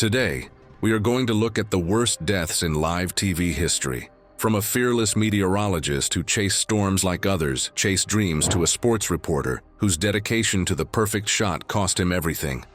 Today, we are going to look at the worst deaths in live TV history. From a fearless meteorologist who chased storms like others chased dreams to a sports reporter whose dedication to the perfect shot cost him everything.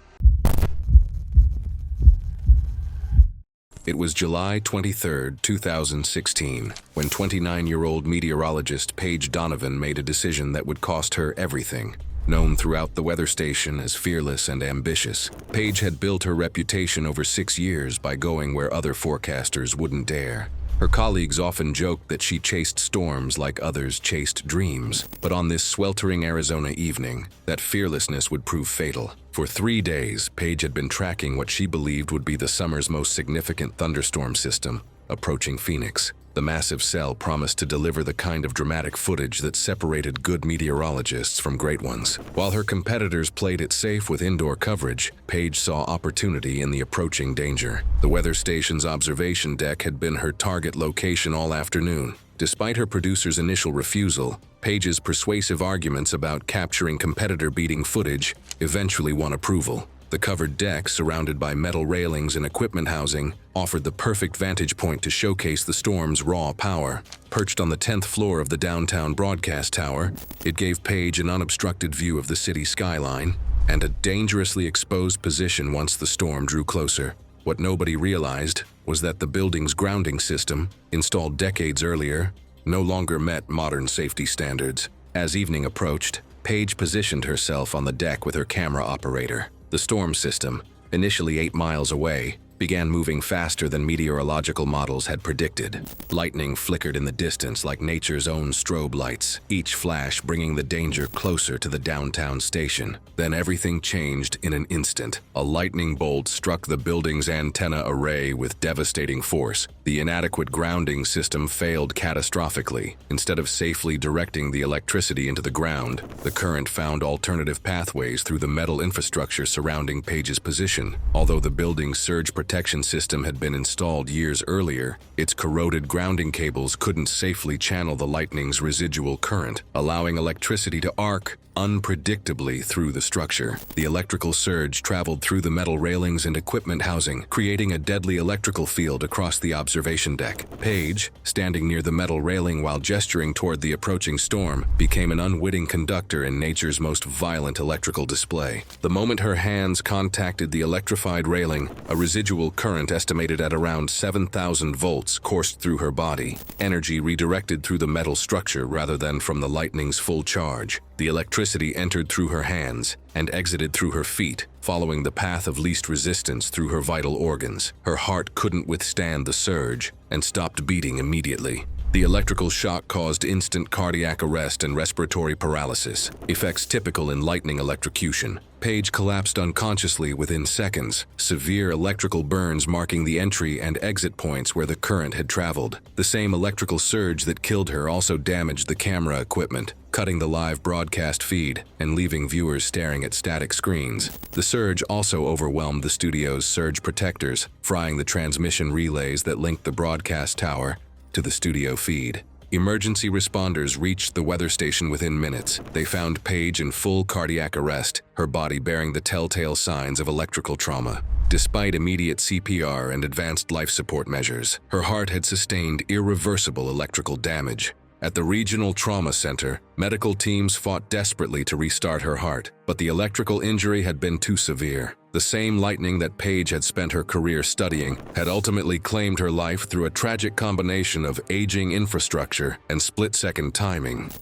It was July 23, 2016, when 29-year-old meteorologist Paige Donovan made a decision that would cost her everything. Known throughout the weather station as fearless and ambitious, Paige had built her reputation over 6 years by going where other forecasters wouldn't dare. Her colleagues often joked that she chased storms like others chased dreams, but on this sweltering Arizona evening, that fearlessness would prove fatal. For 3 days, Paige had been tracking what she believed would be the summer's most significant thunderstorm system, approaching Phoenix. The massive cell promised to deliver the kind of dramatic footage that separated good meteorologists from great ones. While her competitors played it safe with indoor coverage, Paige saw opportunity in the approaching danger. The weather station's observation deck had been her target location all afternoon. Despite her producer's initial refusal, Paige's persuasive arguments about capturing competitor-beating footage eventually won approval. The covered deck, surrounded by metal railings and equipment housing, offered the perfect vantage point to showcase the storm's raw power. Perched on the 10th floor of the downtown broadcast tower, it gave Paige an unobstructed view of the city skyline and a dangerously exposed position once the storm drew closer. What nobody realized was that the building's grounding system, installed decades earlier, no longer met modern safety standards. As evening approached, Paige positioned herself on the deck with her camera operator. The storm system, initially 8 miles away, began moving faster than meteorological models had predicted. Lightning flickered in the distance like nature's own strobe lights, each flash bringing the danger closer to the downtown station. Then everything changed in an instant. A lightning bolt struck the building's antenna array with devastating force. The inadequate grounding system failed catastrophically. Instead of safely directing the electricity into the ground, the current found alternative pathways through the metal infrastructure surrounding Paige's position. Although the building's surge protection system had been installed years earlier, its corroded grounding cables couldn't safely channel the lightning's residual current, allowing electricity to arc unpredictably through the structure. The electrical surge traveled through the metal railings and equipment housing, creating a deadly electrical field across the observation deck. Paige, standing near the metal railing while gesturing toward the approaching storm, became an unwitting conductor in nature's most violent electrical display. The moment her hands contacted the electrified railing, a residual current estimated at around 7,000 volts coursed through her body, energy redirected through the metal structure rather than from the lightning's full charge. The electricity entered through her hands and exited through her feet, following the path of least resistance through her vital organs. Her heart couldn't withstand the surge and stopped beating immediately. The electrical shock caused instant cardiac arrest and respiratory paralysis, effects typical in lightning electrocution. Paige collapsed unconsciously within seconds, severe electrical burns marking the entry and exit points where the current had traveled. The same electrical surge that killed her also damaged the camera equipment, cutting the live broadcast feed and leaving viewers staring at static screens. The surge also overwhelmed the studio's surge protectors, frying the transmission relays that linked the broadcast tower to the studio feed. Emergency responders reached the weather station within minutes. They found Paige in full cardiac arrest, her body bearing the telltale signs of electrical trauma. Despite immediate CPR and advanced life support measures, her heart had sustained irreversible electrical damage. At the Regional Trauma Center, medical teams fought desperately to restart her heart, but the electrical injury had been too severe. The same lightning that Paige had spent her career studying had ultimately claimed her life through a tragic combination of aging infrastructure and split-second timing.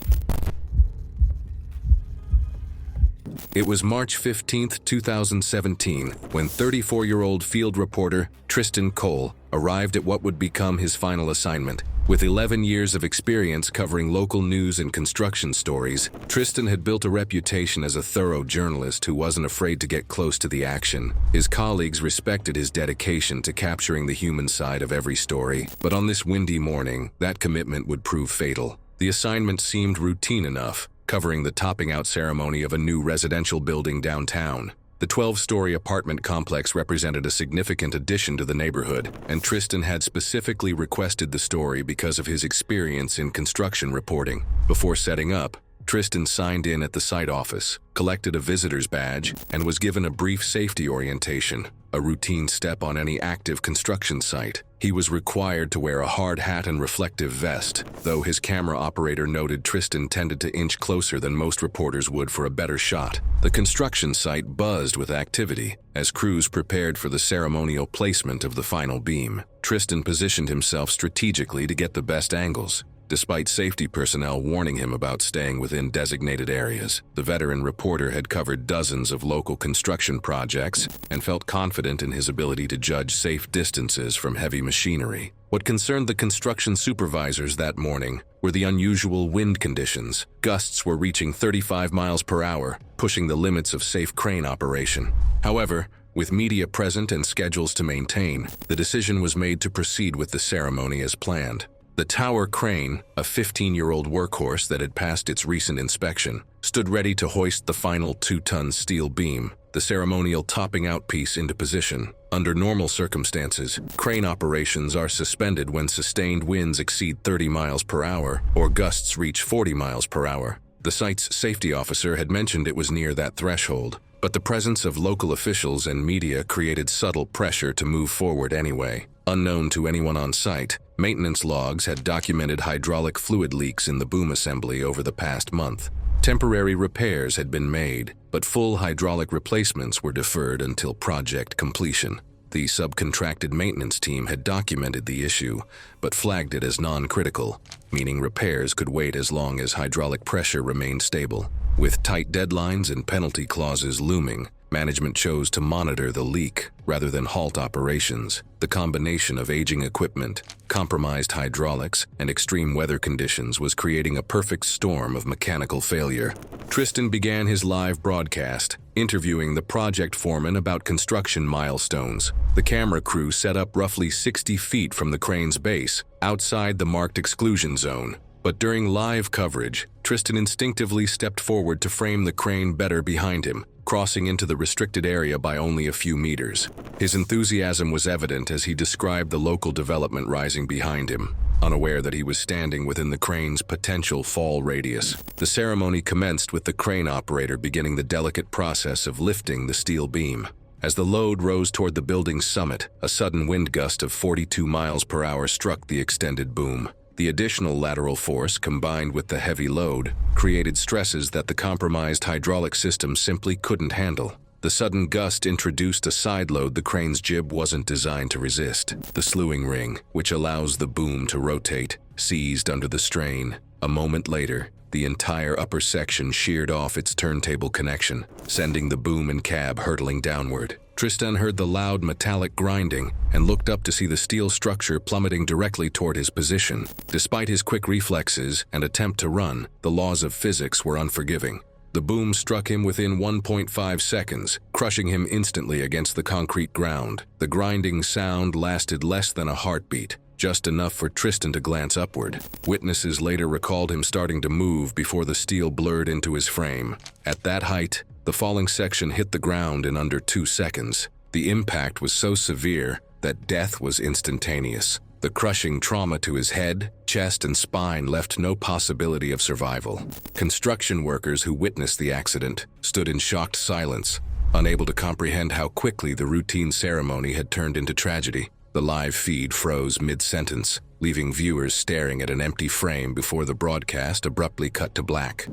It was March 15, 2017, when 34-year-old field reporter Tristan Cole arrived at what would become his final assignment. With 11 years of experience covering local news and construction stories, Tristan had built a reputation as a thorough journalist who wasn't afraid to get close to the action. His colleagues respected his dedication to capturing the human side of every story, but on this windy morning, that commitment would prove fatal. The assignment seemed routine enough, covering the topping-out ceremony of a new residential building downtown. The 12-story apartment complex represented a significant addition to the neighborhood, and Tristan had specifically requested the story because of his experience in construction reporting. Before setting up, Tristan signed in at the site office, collected a visitor's badge, and was given a brief safety orientation, a routine step on any active construction site. He was required to wear a hard hat and reflective vest, though his camera operator noted Tristan tended to inch closer than most reporters would for a better shot. The construction site buzzed with activity as crews prepared for the ceremonial placement of the final beam. Tristan positioned himself strategically to get the best angles, despite safety personnel warning him about staying within designated areas. The veteran reporter had covered dozens of local construction projects and felt confident in his ability to judge safe distances from heavy machinery. What concerned the construction supervisors that morning were the unusual wind conditions. Gusts were reaching 35 miles per hour, pushing the limits of safe crane operation. However, with media present and schedules to maintain, the decision was made to proceed with the ceremony as planned. The tower crane, a 15-year-old workhorse that had passed its recent inspection, stood ready to hoist the final 2-ton steel beam, the ceremonial topping out piece into position. Under normal circumstances, crane operations are suspended when sustained winds exceed 30 miles per hour or gusts reach 40 miles per hour. The site's safety officer had mentioned it was near that threshold, but the presence of local officials and media created subtle pressure to move forward anyway. Unknown to anyone on site, maintenance logs had documented hydraulic fluid leaks in the boom assembly over the past month. Temporary repairs had been made, but full hydraulic replacements were deferred until project completion. The subcontracted maintenance team had documented the issue, but flagged it as non-critical, meaning repairs could wait as long as hydraulic pressure remained stable. With tight deadlines and penalty clauses looming, management chose to monitor the leak rather than halt operations. The combination of aging equipment, compromised hydraulics, and extreme weather conditions was creating a perfect storm of mechanical failure. Tristan began his live broadcast, interviewing the project foreman about construction milestones. The camera crew set up roughly 60 feet from the crane's base, outside the marked exclusion zone. But during live coverage, Tristan instinctively stepped forward to frame the crane better behind him, crossing into the restricted area by only a few meters. His enthusiasm was evident as he described the local development rising behind him, unaware that he was standing within the crane's potential fall radius. The ceremony commenced with the crane operator beginning the delicate process of lifting the steel beam. As the load rose toward the building's summit, a sudden wind gust of 42 miles per hour struck the extended boom. The additional lateral force, combined with the heavy load, created stresses that the compromised hydraulic system simply couldn't handle. The sudden gust introduced a side load the crane's jib wasn't designed to resist. The slewing ring, which allows the boom to rotate, seized under the strain. A moment later, the entire upper section sheared off its turntable connection, sending the boom and cab hurtling downward. Tristan heard the loud metallic grinding and looked up to see the steel structure plummeting directly toward his position. Despite his quick reflexes and attempt to run, the laws of physics were unforgiving. The boom struck him within 1.5 seconds, crushing him instantly against the concrete ground. The grinding sound lasted less than a heartbeat, just enough for Tristan to glance upward. Witnesses later recalled him starting to move before the steel blurred into his frame. At that height, the falling section hit the ground in under 2 seconds. The impact was so severe that death was instantaneous. The crushing trauma to his head, chest, and spine left no possibility of survival. Construction workers who witnessed the accident stood in shocked silence, unable to comprehend how quickly the routine ceremony had turned into tragedy. The live feed froze mid-sentence, leaving viewers staring at an empty frame before the broadcast abruptly cut to black.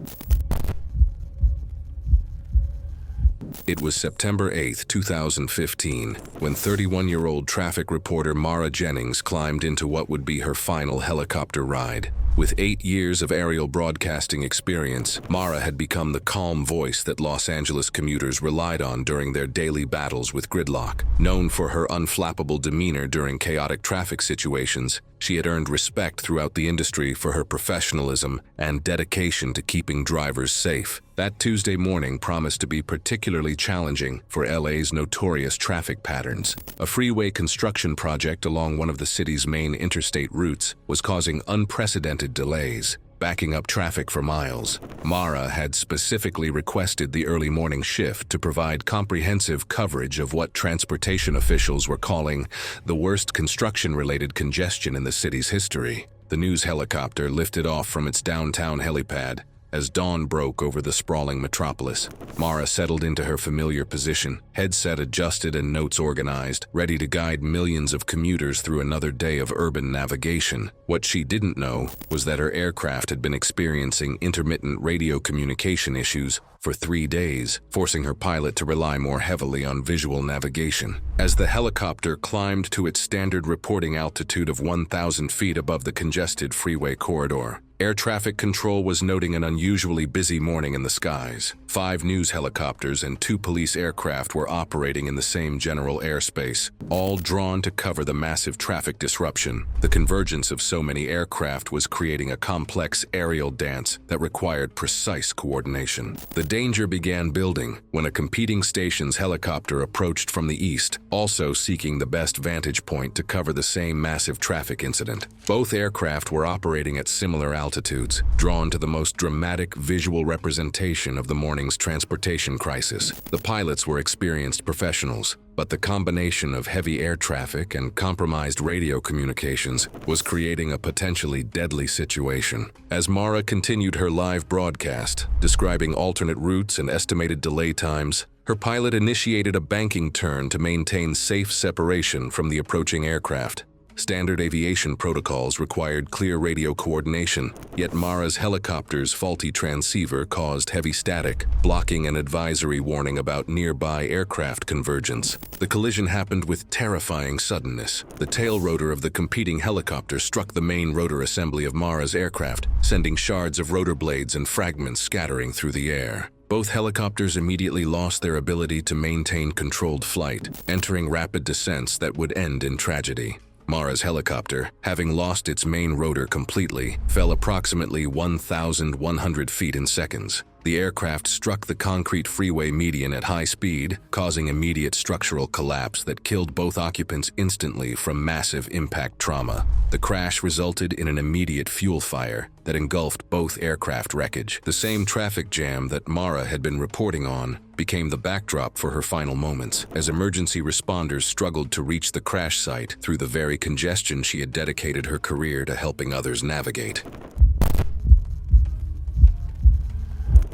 It was September 8, 2015, when 31-year-old traffic reporter Mara Jennings climbed into what would be her final helicopter ride. With 8 years of aerial broadcasting experience, Mara had become the calm voice that Los Angeles commuters relied on during their daily battles with gridlock. Known for her unflappable demeanor during chaotic traffic situations, she had earned respect throughout the industry for her professionalism and dedication to keeping drivers safe. That Tuesday morning promised to be particularly challenging for LA's notorious traffic patterns. A freeway construction project along one of the city's main interstate routes was causing unprecedented delays, backing up traffic for miles. Mara had specifically requested the early morning shift to provide comprehensive coverage of what transportation officials were calling the worst construction-related congestion in the city's history. The news helicopter lifted off from its downtown helipad, as dawn broke over the sprawling metropolis. Mara settled into her familiar position, headset adjusted and notes organized, ready to guide millions of commuters through another day of urban navigation. What she didn't know was that her aircraft had been experiencing intermittent radio communication issues for 3 days, forcing her pilot to rely more heavily on visual navigation. As the helicopter climbed to its standard reporting altitude of 1,000 feet above the congested freeway corridor, air traffic control was noting an unusually busy morning in the skies. 5 news helicopters and 2 police aircraft were operating in the same general airspace, all drawn to cover the massive traffic disruption. The convergence of so many aircraft was creating a complex aerial dance that required precise coordination. The danger began building when a competing station's helicopter approached from the east, also seeking the best vantage point to cover the same massive traffic incident. Both aircraft were operating at similar altitudes, drawn to the most dramatic visual representation of the morning's transportation crisis. The pilots were experienced professionals, but the combination of heavy air traffic and compromised radio communications was creating a potentially deadly situation. As Mara continued her live broadcast, describing alternate routes and estimated delay times, her pilot initiated a banking turn to maintain safe separation from the approaching aircraft. Standard aviation protocols required clear radio coordination, yet Mara's helicopter's faulty transceiver caused heavy static, blocking an advisory warning about nearby aircraft convergence. The collision happened with terrifying suddenness. The tail rotor of the competing helicopter struck the main rotor assembly of Mara's aircraft, sending shards of rotor blades and fragments scattering through the air. Both helicopters immediately lost their ability to maintain controlled flight, entering rapid descents that would end in tragedy. Mara's helicopter, having lost its main rotor completely, fell approximately 1,100 feet in seconds. The aircraft struck the concrete freeway median at high speed, causing immediate structural collapse that killed both occupants instantly from massive impact trauma. The crash resulted in an immediate fuel fire that engulfed both aircraft wreckage. The same traffic jam that Mara had been reporting on became the backdrop for her final moments, as emergency responders struggled to reach the crash site through the very congestion she had dedicated her career to helping others navigate.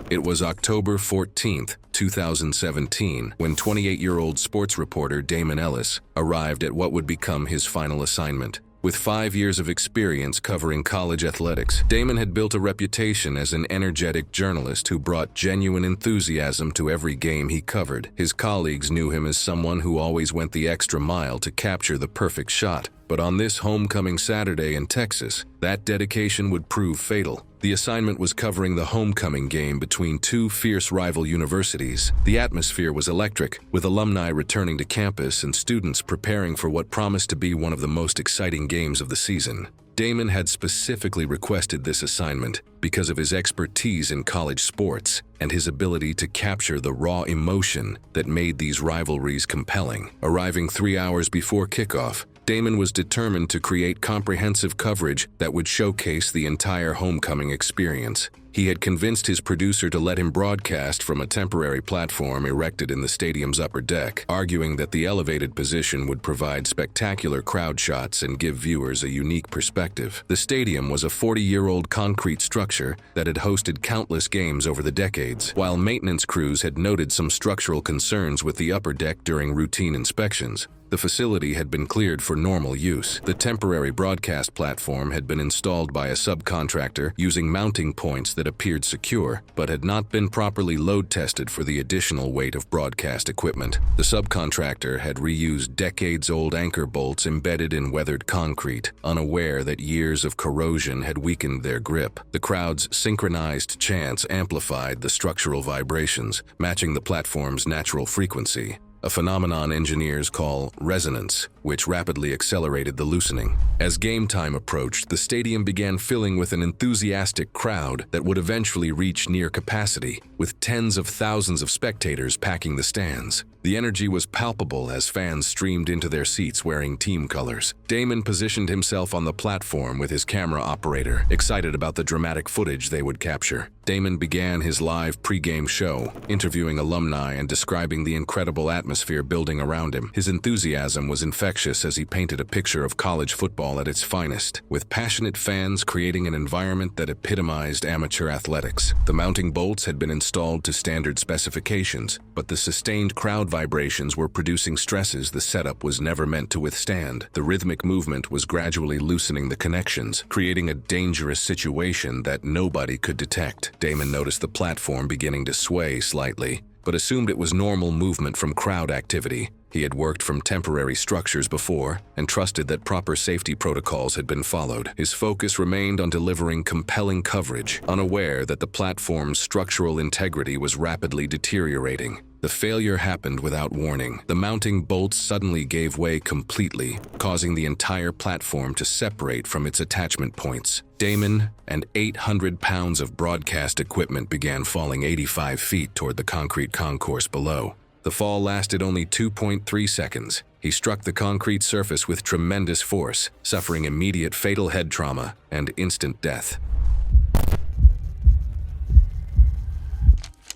It was October 14, 2017, when 28-year-old sports reporter Damon Ellis arrived at what would become his final assignment. With 5 years of experience covering college athletics, Damon had built a reputation as an energetic journalist who brought genuine enthusiasm to every game he covered. His colleagues knew him as someone who always went the extra mile to capture the perfect shot. But on this homecoming Saturday in Texas, that dedication would prove fatal. The assignment was covering the homecoming game between 2 fierce rival universities. The atmosphere was electric, with alumni returning to campus and students preparing for what promised to be one of the most exciting games of the season. Damon had specifically requested this assignment because of his expertise in college sports and his ability to capture the raw emotion that made these rivalries compelling. Arriving 3 hours before kickoff, Damon was determined to create comprehensive coverage that would showcase the entire homecoming experience. He had convinced his producer to let him broadcast from a temporary platform erected in the stadium's upper deck, arguing that the elevated position would provide spectacular crowd shots and give viewers a unique perspective. The stadium was a 40-year-old concrete structure that had hosted countless games over the decades. While maintenance crews had noted some structural concerns with the upper deck during routine inspections, the facility had been cleared for normal use. The temporary broadcast platform had been installed by a subcontractor using mounting points that appeared secure, but had not been properly load tested for the additional weight of broadcast equipment. The subcontractor had reused decades-old anchor bolts embedded in weathered concrete, unaware that years of corrosion had weakened their grip. The crowd's synchronized chants amplified the structural vibrations, matching the platform's natural frequency, a phenomenon engineers call resonance, which rapidly accelerated the loosening. As game time approached, the stadium began filling with an enthusiastic crowd that would eventually reach near capacity, with tens of thousands of spectators packing the stands. The energy was palpable as fans streamed into their seats wearing team colors. Damon positioned himself on the platform with his camera operator, excited about the dramatic footage they would capture. Damon began his live pre-game show, interviewing alumni and describing the incredible atmosphere building around him. His enthusiasm was infectious as he painted a picture of college football at its finest, with passionate fans creating an environment that epitomized amateur athletics. The mounting bolts had been installed to standard specifications, but the sustained crowd vibrations were producing stresses the setup was never meant to withstand. The rhythmic movement was gradually loosening the connections, creating a dangerous situation that nobody could detect. Damon noticed the platform beginning to sway slightly, but assumed it was normal movement from crowd activity. He had worked from temporary structures before and trusted that proper safety protocols had been followed. His focus remained on delivering compelling coverage, unaware that the platform's structural integrity was rapidly deteriorating. The failure happened without warning. The mounting bolts suddenly gave way completely, causing the entire platform to separate from its attachment points. Damon and 800 pounds of broadcast equipment began falling 85 feet toward the concrete concourse below. The fall lasted only 2.3 seconds. He struck the concrete surface with tremendous force, suffering immediate fatal head trauma and instant death.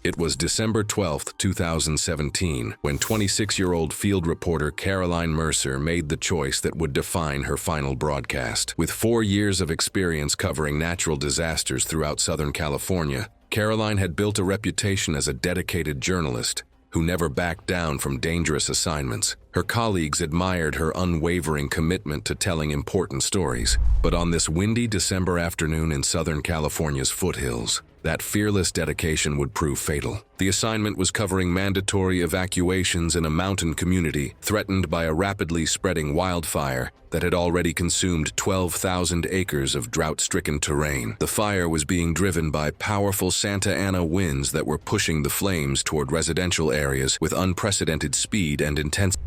It was December 12, 2017, when 26-year-old field reporter Caroline Mercer made the choice that would define her final broadcast. With 4 years of experience covering natural disasters throughout Southern California, Caroline had built a reputation as a dedicated journalist who never backed down from dangerous assignments. Her colleagues admired her unwavering commitment to telling important stories. But on this windy December afternoon in Southern California's foothills, that fearless dedication would prove fatal. The assignment was covering mandatory evacuations in a mountain community threatened by a rapidly spreading wildfire that had already consumed 12,000 acres of drought-stricken terrain. The fire was being driven by powerful Santa Ana winds that were pushing the flames toward residential areas with unprecedented speed and intensity.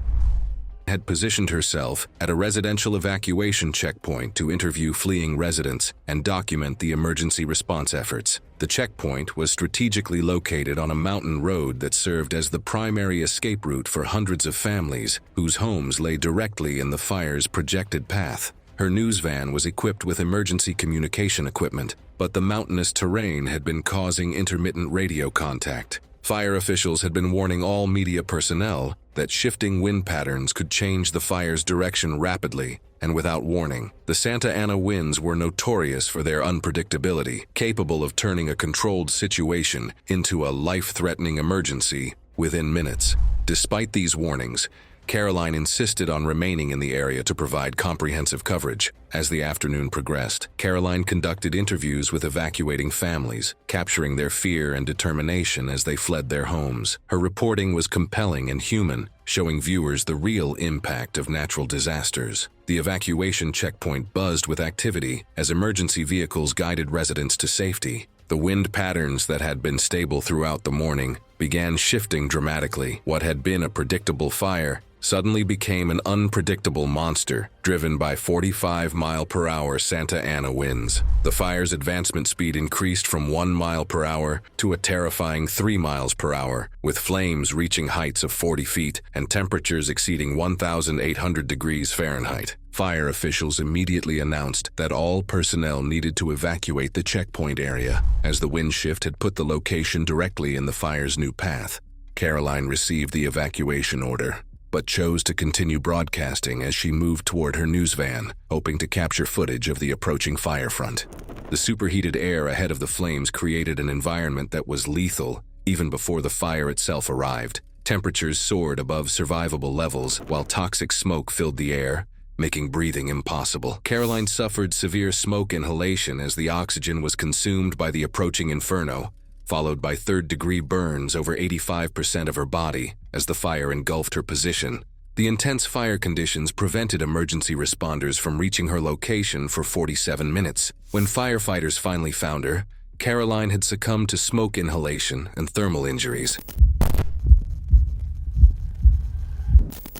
Had positioned herself at a residential evacuation checkpoint to interview fleeing residents and document the emergency response efforts. The checkpoint was strategically located on a mountain road that served as the primary escape route for hundreds of families whose homes lay directly in the fire's projected path. Her news van was equipped with emergency communication equipment, but the mountainous terrain had been causing intermittent radio contact. Fire officials had been warning all media personnel that shifting wind patterns could change the fire's direction rapidly and without warning. The Santa Ana winds were notorious for their unpredictability, capable of turning a controlled situation into a life-threatening emergency within minutes. Despite these warnings, Caroline insisted on remaining in the area to provide comprehensive coverage. As the afternoon progressed, Caroline conducted interviews with evacuating families, capturing their fear and determination as they fled their homes. Her reporting was compelling and human, showing viewers the real impact of natural disasters. The evacuation checkpoint buzzed with activity as emergency vehicles guided residents to safety. The wind patterns that had been stable throughout the morning began shifting dramatically. What had been a predictable fire suddenly became an unpredictable monster, driven by 45-mile-per-hour Santa Ana winds. The fire's advancement speed increased from 1 mile per hour to a terrifying 3 miles per hour, with flames reaching heights of 40 feet and temperatures exceeding 1,800 degrees Fahrenheit. Fire officials immediately announced that all personnel needed to evacuate the checkpoint area, as the wind shift had put the location directly in the fire's new path. Caroline received the evacuation order, but chose to continue broadcasting as she moved toward her news van, hoping to capture footage of the approaching fire front. The superheated air ahead of the flames created an environment that was lethal even before the fire itself arrived. Temperatures soared above survivable levels, while toxic smoke filled the air, making breathing impossible. Caroline suffered severe smoke inhalation as the oxygen was consumed by the approaching inferno, followed by third-degree burns over 85% of her body as the fire engulfed her position. The intense fire conditions prevented emergency responders from reaching her location for 47 minutes. When firefighters finally found her, Caroline had succumbed to smoke inhalation and thermal injuries.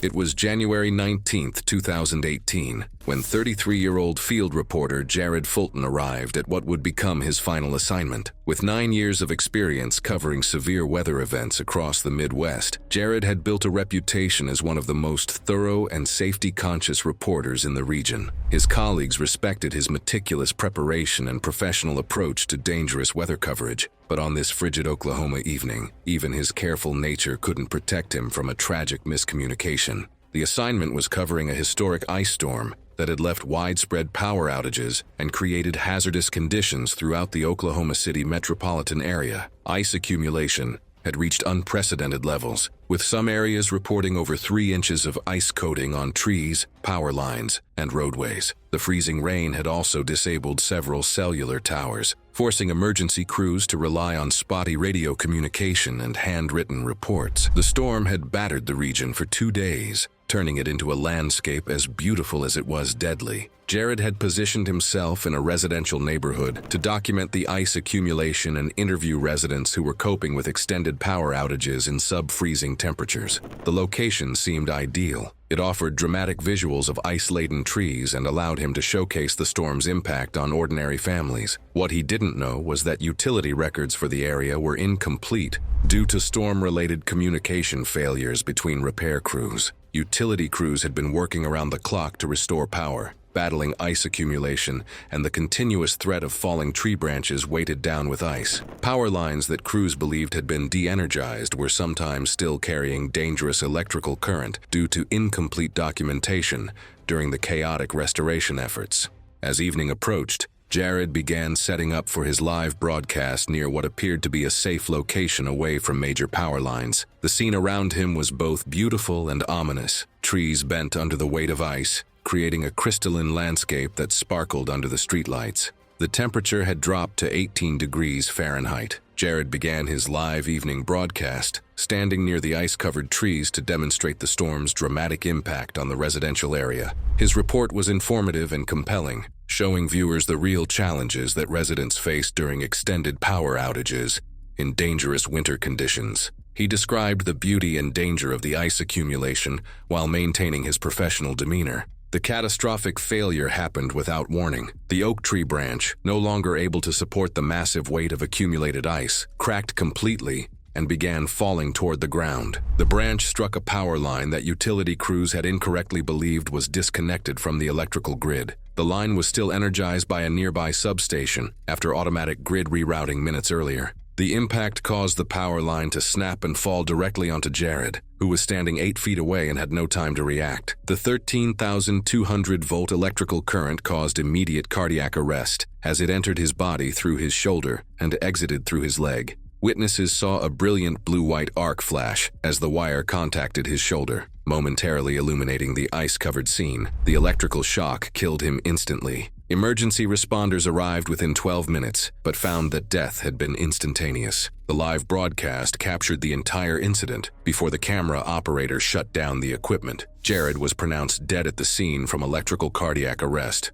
It was January 19, 2018, when 33-year-old field reporter Jared Fulton arrived at what would become his final assignment. With 9 years of experience covering severe weather events across the Midwest, Jared had built a reputation as one of the most thorough and safety-conscious reporters in the region. His colleagues respected his meticulous preparation and professional approach to dangerous weather coverage. But on this frigid Oklahoma evening, even his careful nature couldn't protect him from a tragic miscommunication. The assignment was covering a historic ice storm that had left widespread power outages and created hazardous conditions throughout the Oklahoma City metropolitan area. Ice accumulation had reached unprecedented levels, with some areas reporting over 3 inches of ice coating on trees, power lines, and roadways. The freezing rain had also disabled several cellular towers, forcing emergency crews to rely on spotty radio communication and handwritten reports. The storm had battered the region for 2 days, turning it into a landscape as beautiful as it was deadly. Jared had positioned himself in a residential neighborhood to document the ice accumulation and interview residents who were coping with extended power outages in sub-freezing temperatures. The location seemed ideal. It offered dramatic visuals of ice-laden trees and allowed him to showcase the storm's impact on ordinary families. What he didn't know was that utility records for the area were incomplete due to storm-related communication failures between repair crews. Utility crews had been working around the clock to restore power, battling ice accumulation, and the continuous threat of falling tree branches weighted down with ice. Power lines that crews believed had been de-energized were sometimes still carrying dangerous electrical current due to incomplete documentation during the chaotic restoration efforts. As evening approached, Jared began setting up for his live broadcast near what appeared to be a safe location away from major power lines. The scene around him was both beautiful and ominous. Trees bent under the weight of ice, creating a crystalline landscape that sparkled under the streetlights. The temperature had dropped to 18 degrees Fahrenheit. Jared began his live evening broadcast, standing near the ice-covered trees to demonstrate the storm's dramatic impact on the residential area. His report was informative and compelling, showing viewers the real challenges that residents face during extended power outages in dangerous winter conditions. He described the beauty and danger of the ice accumulation while maintaining his professional demeanor. The catastrophic failure happened without warning. The oak tree branch, no longer able to support the massive weight of accumulated ice, cracked completely and began falling toward the ground. The branch struck a power line that utility crews had incorrectly believed was disconnected from the electrical grid. The line was still energized by a nearby substation after automatic grid rerouting minutes earlier. The impact caused the power line to snap and fall directly onto Jared, who was standing 8 feet away and had no time to react. The 13,200-volt electrical current caused immediate cardiac arrest as it entered his body through his shoulder and exited through his leg. Witnesses saw a brilliant blue-white arc flash as the wire contacted his shoulder, momentarily illuminating the ice-covered scene. The electrical shock killed him instantly. Emergency responders arrived within 12 minutes, but found that death had been instantaneous. The live broadcast captured the entire incident before the camera operator shut down the equipment. Jared was pronounced dead at the scene from electrical cardiac arrest.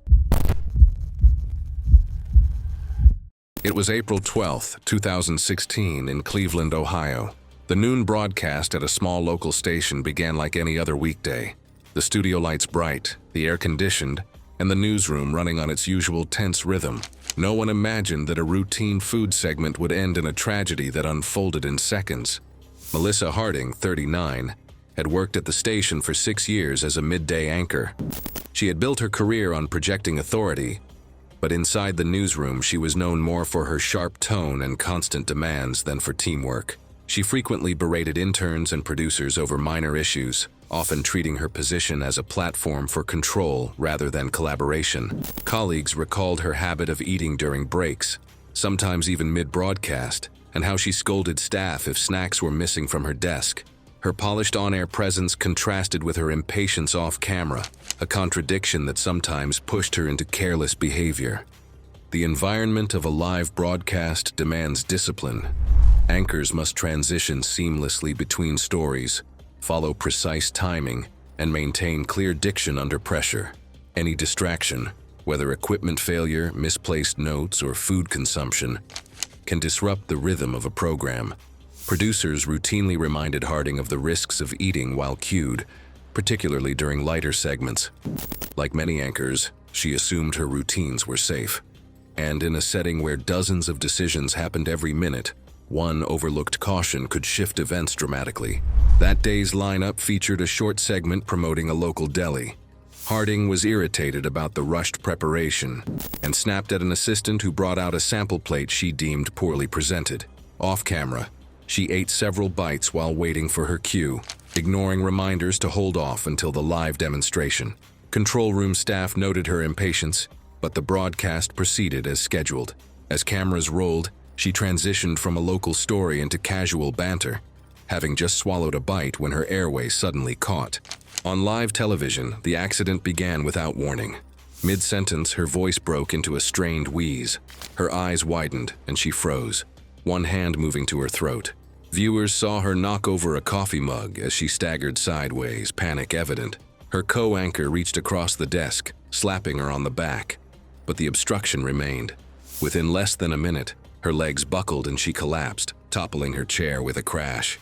It was April 12, 2016, in Cleveland, Ohio. The noon broadcast at a small local station began like any other weekday. The studio lights bright, the air conditioned, and the newsroom running on its usual tense rhythm. No one imagined that a routine food segment would end in a tragedy that unfolded in seconds. Melissa Harding, 39, had worked at the station for 6 years as a midday anchor. She had built her career on projecting authority, but inside the newsroom she was known more for her sharp tone and constant demands than for teamwork. She frequently berated interns and producers over minor issues, often treating her position as a platform for control rather than collaboration. Colleagues recalled her habit of eating during breaks, sometimes even mid-broadcast, and how she scolded staff if snacks were missing from her desk. Her polished on-air presence contrasted with her impatience off-camera, a contradiction that sometimes pushed her into careless behavior. The environment of a live broadcast demands discipline. Anchors must transition seamlessly between stories, follow precise timing, and maintain clear diction under pressure. Any distraction, whether equipment failure, misplaced notes, or food consumption, can disrupt the rhythm of a program. Producers routinely reminded Harding of the risks of eating while cued, particularly during lighter segments. Like many anchors, she assumed her routines were safe. And in a setting where dozens of decisions happened every minute, one overlooked caution could shift events dramatically. That day's lineup featured a short segment promoting a local deli. Harding was irritated about the rushed preparation and snapped at an assistant who brought out a sample plate she deemed poorly presented. Off camera, she ate several bites while waiting for her cue, ignoring reminders to hold off until the live demonstration. Control room staff noted her impatience, but the broadcast proceeded as scheduled. As cameras rolled, she transitioned from a local story into casual banter, having just swallowed a bite when her airway suddenly caught. On live television, the accident began without warning. Mid-sentence, her voice broke into a strained wheeze. Her eyes widened, and she froze, one hand moving to her throat. Viewers saw her knock over a coffee mug as she staggered sideways, panic evident. Her co-anchor reached across the desk, slapping her on the back, but the obstruction remained. Within less than a minute, her legs buckled and she collapsed, toppling her chair with a crash.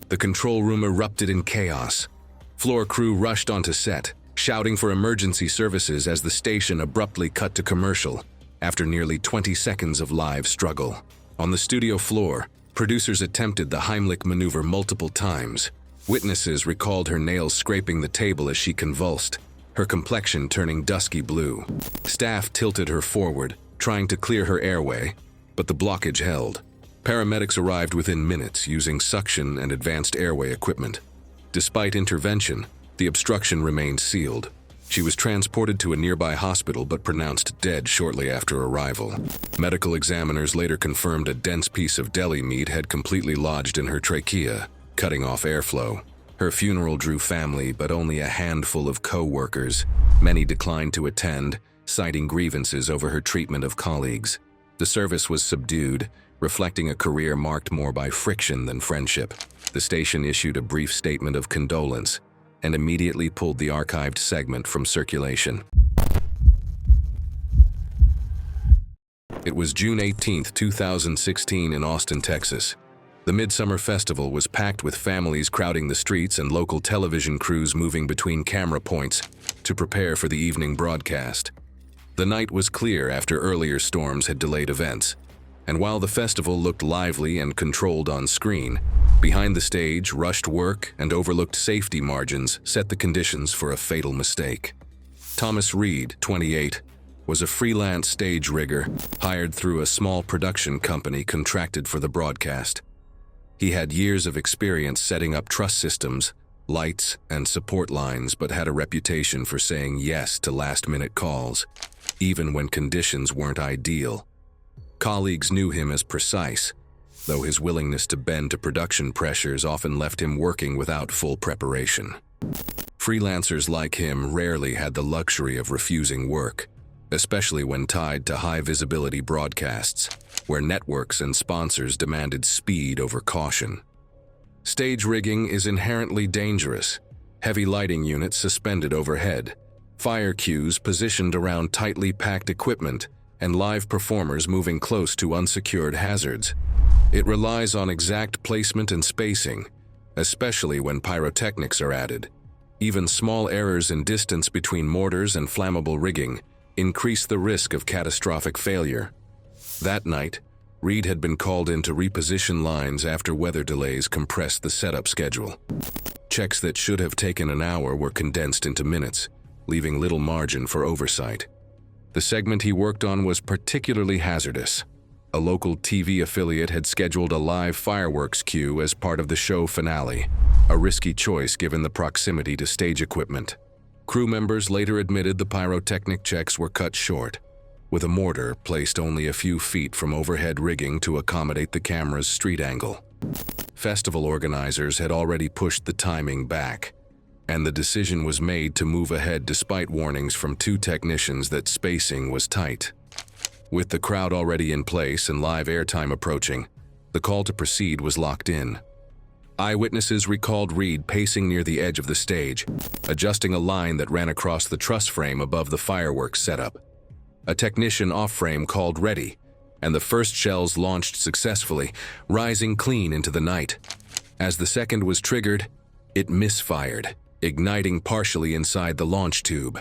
The control room erupted in chaos. Floor crew rushed onto set, shouting for emergency services as the station abruptly cut to commercial after nearly 20 seconds of live struggle. On the studio floor, producers attempted the Heimlich maneuver multiple times. Witnesses recalled her nails scraping the table as she convulsed, her complexion turning dusky blue. Staff tilted her forward, trying to clear her airway, but the blockage held. Paramedics arrived within minutes using suction and advanced airway equipment. Despite intervention, the obstruction remained sealed. She was transported to a nearby hospital but pronounced dead shortly after arrival. Medical examiners later confirmed a dense piece of deli meat had completely lodged in her trachea, cutting off airflow. Her funeral drew family, but only a handful of co-workers. Many declined to attend, citing grievances over her treatment of colleagues. The service was subdued, reflecting a career marked more by friction than friendship. The station issued a brief statement of condolence and immediately pulled the archived segment from circulation. It was June 18, 2016 in Austin, Texas. The Midsummer Festival was packed with families crowding the streets and local television crews moving between camera points to prepare for the evening broadcast. The night was clear after earlier storms had delayed events, and while the festival looked lively and controlled on screen, behind the stage, rushed work and overlooked safety margins set the conditions for a fatal mistake. Thomas Reed, 28, was a freelance stage rigger hired through a small production company contracted for the broadcast. He had years of experience setting up truss systems, lights, and support lines, but had a reputation for saying yes to last-minute calls, even when conditions weren't ideal. Colleagues knew him as precise, though his willingness to bend to production pressures often left him working without full preparation. Freelancers like him rarely had the luxury of refusing work, especially when tied to high-visibility broadcasts, where networks and sponsors demanded speed over caution. Stage rigging is inherently dangerous. Heavy lighting units suspended overhead, fire cues positioned around tightly packed equipment, and live performers moving close to unsecured hazards. It relies on exact placement and spacing, especially when pyrotechnics are added. Even small errors in distance between mortars and flammable rigging increase the risk of catastrophic failure. That night, Reed had been called in to reposition lines after weather delays compressed the setup schedule. Checks that should have taken an hour were condensed into minutes, leaving little margin for oversight. The segment he worked on was particularly hazardous. A local TV affiliate had scheduled a live fireworks cue as part of the show finale, a risky choice given the proximity to stage equipment. Crew members later admitted the pyrotechnic checks were cut short, with a mortar placed only a few feet from overhead rigging to accommodate the camera's street angle. Festival organizers had already pushed the timing back, and the decision was made to move ahead despite warnings from two technicians that spacing was tight. With the crowd already in place and live airtime approaching, the call to proceed was locked in. Eyewitnesses recalled Reed pacing near the edge of the stage, adjusting a line that ran across the truss frame above the fireworks setup. A technician off-frame called ready, and the first shells launched successfully, rising clean into the night. As the second was triggered, it misfired, igniting partially inside the launch tube.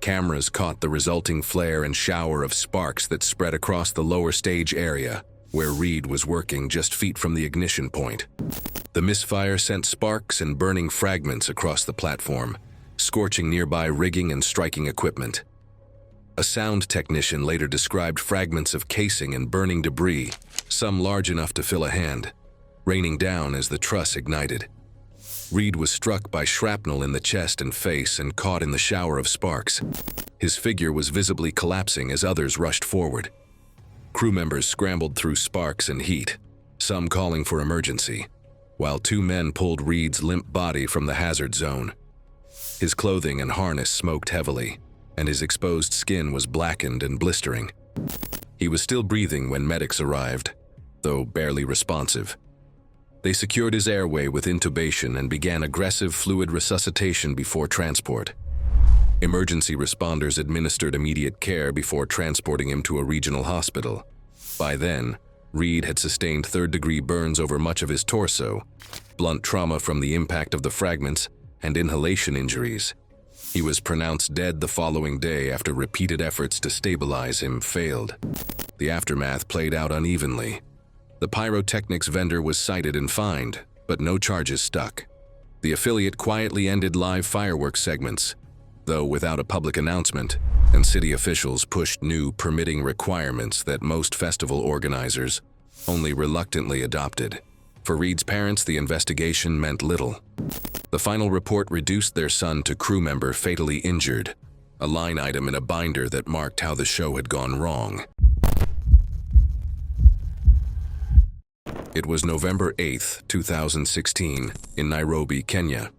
Cameras caught the resulting flare and shower of sparks that spread across the lower stage area, where Reed was working just feet from the ignition point. The misfire sent sparks and burning fragments across the platform, scorching nearby rigging and striking equipment. A sound technician later described fragments of casing and burning debris, some large enough to fill a hand, raining down as the truss ignited. Reed was struck by shrapnel in the chest and face and caught in the shower of sparks. His figure was visibly collapsing as others rushed forward. Crew members scrambled through sparks and heat, some calling for emergency, while two men pulled Reed's limp body from the hazard zone. His clothing and harness smoked heavily, and his exposed skin was blackened and blistering. He was still breathing when medics arrived, though barely responsive. They secured his airway with intubation and began aggressive fluid resuscitation before transport. Emergency responders administered immediate care before transporting him to a regional hospital. By then, Reed had sustained third-degree burns over much of his torso, blunt trauma from the impact of the fragments, and inhalation injuries. He was pronounced dead the following day after repeated efforts to stabilize him failed. The aftermath played out unevenly. The pyrotechnics vendor was cited and fined, but no charges stuck. The affiliate quietly ended live fireworks segments, though without a public announcement, and city officials pushed new permitting requirements that most festival organizers only reluctantly adopted. For Reed's parents, the investigation meant little. The final report reduced their son to crew member fatally injured, a line item in a binder that marked how the show had gone wrong. It was November 8, 2016, in Nairobi, Kenya.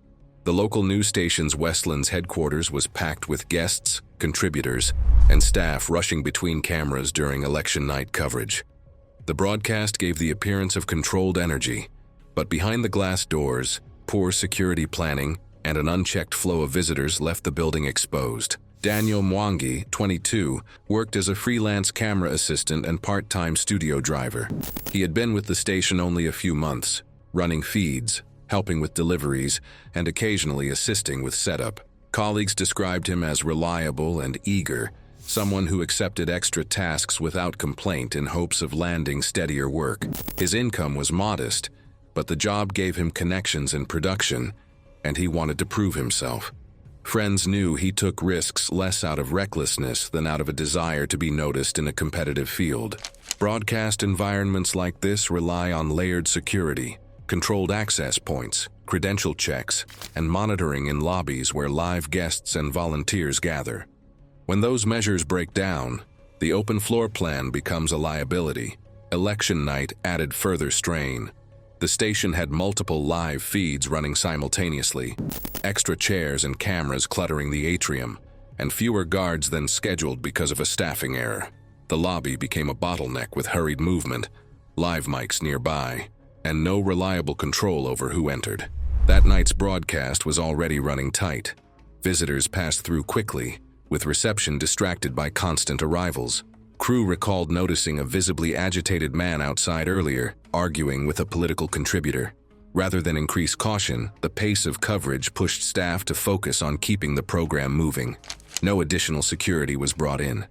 The local news station's Westlands headquarters was packed with guests, contributors, and staff rushing between cameras during election night coverage. The broadcast gave the appearance of controlled energy, but behind the glass doors, poor security planning and an unchecked flow of visitors left the building exposed. Daniel Mwangi, 22, worked as a freelance camera assistant and part-time studio driver. He had been with the station only a few months, running feeds, helping with deliveries, and occasionally assisting with setup. Colleagues described him as reliable and eager, someone who accepted extra tasks without complaint in hopes of landing steadier work. His income was modest, but the job gave him connections in production, and he wanted to prove himself. Friends knew he took risks less out of recklessness than out of a desire to be noticed in a competitive field. Broadcast environments like this rely on layered security, controlled access points, credential checks, and monitoring in lobbies where live guests and volunteers gather. When those measures break down, the open floor plan becomes a liability. Election night added further strain. The station had multiple live feeds running simultaneously, extra chairs and cameras cluttering the atrium, and fewer guards than scheduled because of a staffing error. The lobby became a bottleneck with hurried movement, live mics nearby, and no reliable control over who entered. That night's broadcast was already running tight. Visitors passed through quickly, with reception distracted by constant arrivals. Crew recalled noticing a visibly agitated man outside earlier, arguing with a political contributor. Rather than increase caution, the pace of coverage pushed staff to focus on keeping the program moving. No additional security was brought in.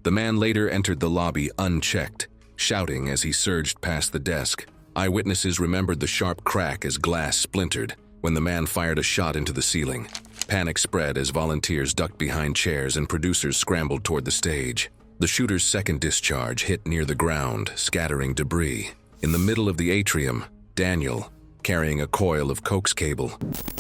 The man later entered the lobby unchecked, shouting as he surged past the desk. Eyewitnesses remembered the sharp crack as glass splintered when the man fired a shot into the ceiling. Panic spread as volunteers ducked behind chairs and producers scrambled toward the stage. The shooter's second discharge hit near the ground, scattering debris. In the middle of the atrium, Daniel, carrying a coil of coax cable,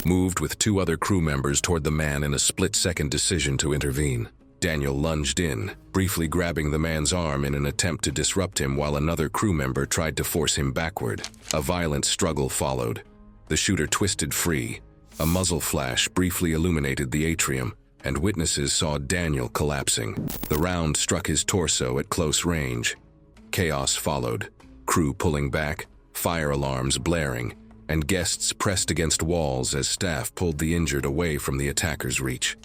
moved with two other crew members toward the man in a split-second decision to intervene. Daniel lunged in, briefly grabbing the man's arm in an attempt to disrupt him while another crew member tried to force him backward. A violent struggle followed. The shooter twisted free. A muzzle flash briefly illuminated the atrium, and witnesses saw Daniel collapsing. The round struck his torso at close range. Chaos followed, crew pulling back, fire alarms blaring, and guests pressed against walls as staff pulled the injured away from the attacker's reach.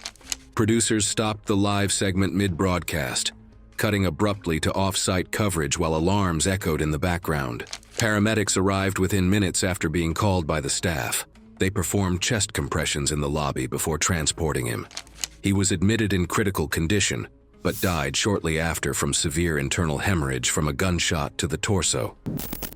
Producers stopped the live segment mid-broadcast, cutting abruptly to off-site coverage while alarms echoed in the background. Paramedics arrived within minutes after being called by the staff. They performed chest compressions in the lobby before transporting him. He was admitted in critical condition, but died shortly after from severe internal hemorrhage from a gunshot to the torso.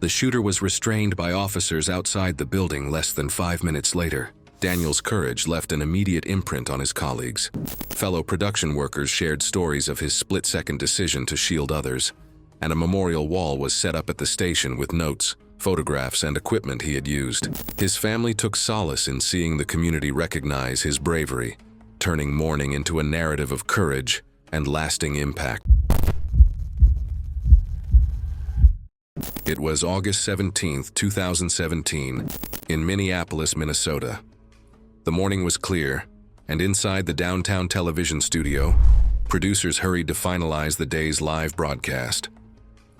The shooter was restrained by officers outside the building less than 5 minutes later. Daniel's courage left an immediate imprint on his colleagues. Fellow production workers shared stories of his split-second decision to shield others, and a memorial wall was set up at the station with notes, photographs, and equipment he had used. His family took solace in seeing the community recognize his bravery, turning mourning into a narrative of courage and lasting impact. It was August 17, 2017, in Minneapolis, Minnesota. The morning was clear, and inside the downtown television studio, producers hurried to finalize the day's live broadcast.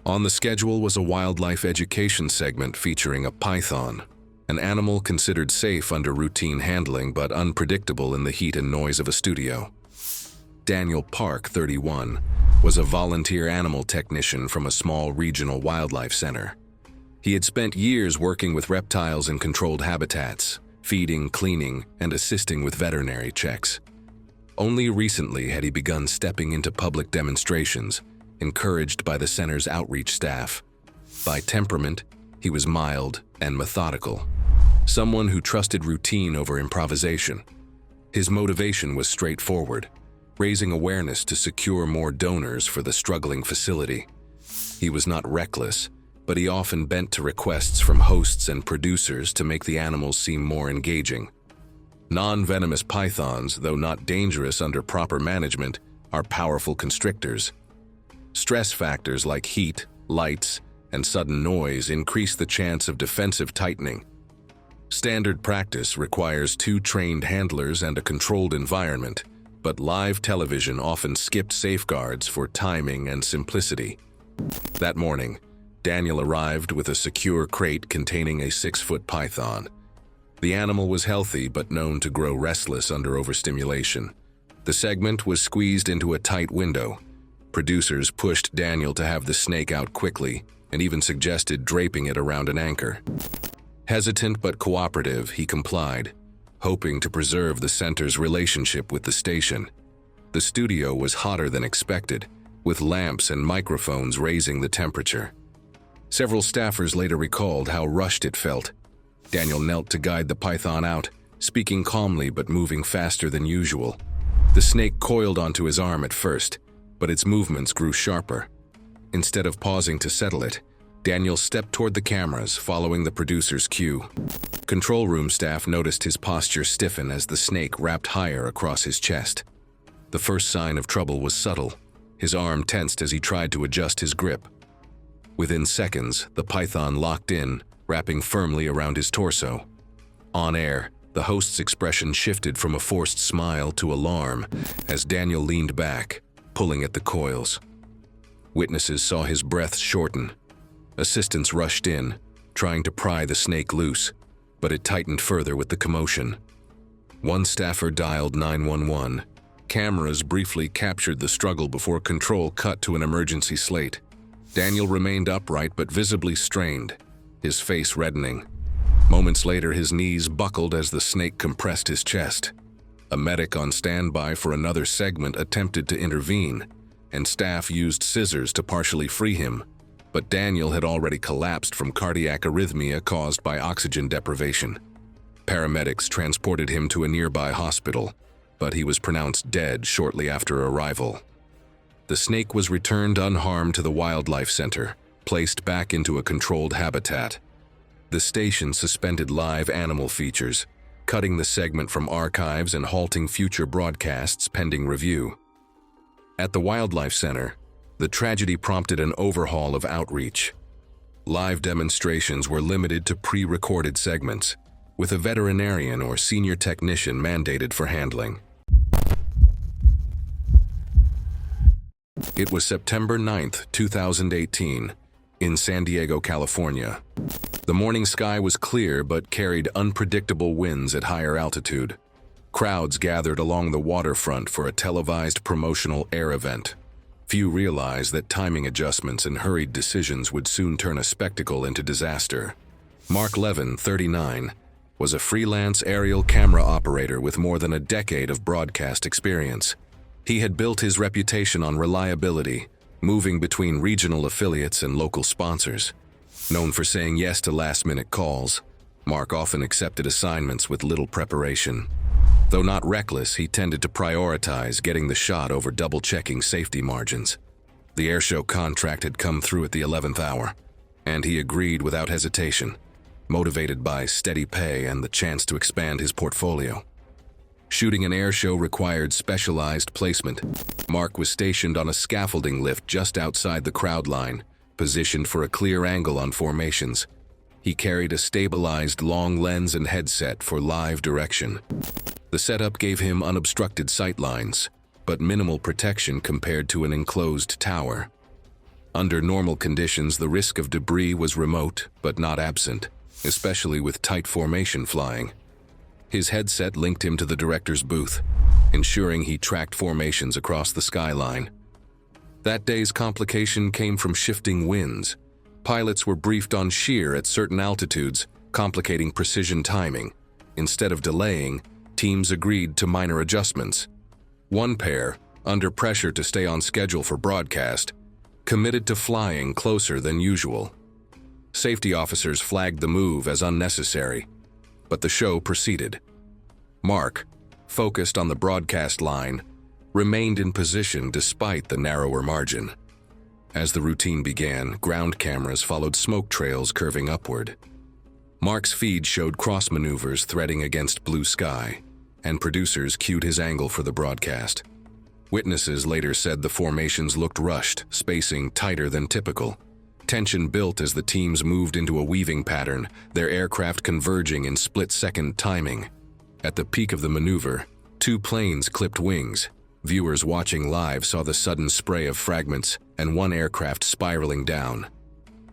On the schedule was a wildlife education segment featuring a python, an animal considered safe under routine handling but unpredictable in the heat and noise of a studio. Daniel Park, 31, was a volunteer animal technician from a small regional wildlife center. He had spent years working with reptiles in controlled habitats, feeding, cleaning, and assisting with veterinary checks. Only recently had he begun stepping into public demonstrations, encouraged by the center's outreach staff. By temperament, he was mild and methodical, someone who trusted routine over improvisation. His motivation was straightforward, raising awareness to secure more donors for the struggling facility. He was not reckless, but he often bent to requests from hosts and producers to make the animals seem more engaging. Non-venomous pythons, though not dangerous under proper management, are powerful constrictors. Stress factors like heat, lights, and sudden noise increase the chance of defensive tightening. Standard practice requires 2 trained handlers and a controlled environment, but live television often skipped safeguards for timing and simplicity. That morning, Daniel arrived with a secure crate containing a 6-foot python. The animal was healthy but known to grow restless under overstimulation. The segment was squeezed into a tight window. Producers pushed Daniel to have the snake out quickly and even suggested draping it around an anchor. Hesitant but cooperative, he complied, hoping to preserve the center's relationship with the station. The studio was hotter than expected, with lamps and microphones raising the temperature. Several staffers later recalled how rushed it felt. Daniel knelt to guide the python out, speaking calmly but moving faster than usual. The snake coiled onto his arm at first, but its movements grew sharper. Instead of pausing to settle it, Daniel stepped toward the cameras, following the producer's cue. Control room staff noticed his posture stiffen as the snake wrapped higher across his chest. The first sign of trouble was subtle. His arm tensed as he tried to adjust his grip. Within seconds, the python locked in, wrapping firmly around his torso. On air, the host's expression shifted from a forced smile to alarm as Daniel leaned back, pulling at the coils. Witnesses saw his breath shorten. Assistants rushed in, trying to pry the snake loose, but it tightened further with the commotion. One staffer dialed 911. Cameras briefly captured the struggle before control cut to an emergency slate. Daniel remained upright but visibly strained, his face reddening. Moments later, his knees buckled as the snake compressed his chest. A medic on standby for another segment attempted to intervene, and staff used scissors to partially free him, but Daniel had already collapsed from cardiac arrhythmia caused by oxygen deprivation. Paramedics transported him to a nearby hospital, but he was pronounced dead shortly after arrival. The snake was returned unharmed to the wildlife center, placed back into a controlled habitat. The station suspended live animal features, cutting the segment from archives and halting future broadcasts pending review. At the Wildlife Center, the tragedy prompted an overhaul of outreach. Live demonstrations were limited to pre-recorded segments, with a veterinarian or senior technician mandated for handling. It was September 9, 2018, in San Diego, California. The morning sky was clear but carried unpredictable winds at higher altitude. Crowds gathered along the waterfront for a televised promotional air event. Few realized that timing adjustments and hurried decisions would soon turn a spectacle into disaster. Mark Levin, 39, was a freelance aerial camera operator with more than a decade of broadcast experience. He had built his reputation on reliability, moving between regional affiliates and local sponsors. Known for saying yes to last-minute calls, Mark often accepted assignments with little preparation. Though not reckless, he tended to prioritize getting the shot over double-checking safety margins. The airshow contract had come through at the 11th hour, and he agreed without hesitation, motivated by steady pay and the chance to expand his portfolio. Shooting an airshow required specialized placement. Mark was stationed on a scaffolding lift just outside the crowd line, positioned for a clear angle on formations. He carried a stabilized long lens and headset for live direction. The setup gave him unobstructed sight lines, but minimal protection compared to an enclosed tower. Under normal conditions, the risk of debris was remote but not absent, especially with tight formation flying. His headset linked him to the director's booth, ensuring he tracked formations across the skyline. That day's complication came from shifting winds. Pilots were briefed on shear at certain altitudes, complicating precision timing. Instead of delaying, teams agreed to minor adjustments. One pair, under pressure to stay on schedule for broadcast, committed to flying closer than usual. Safety officers flagged the move as unnecessary, but the show proceeded. Mark, focused on the broadcast line, remained in position despite the narrower margin. As the routine began, ground cameras followed smoke trails curving upward. Mark's feed showed cross maneuvers threading against blue sky, and producers cued his angle for the broadcast. Witnesses later said the formations looked rushed, spacing tighter than typical. Tension built as the teams moved into a weaving pattern, their aircraft converging in split-second timing. At the peak of the maneuver, two planes clipped wings. Viewers watching live saw the sudden spray of fragments and one aircraft spiraling down.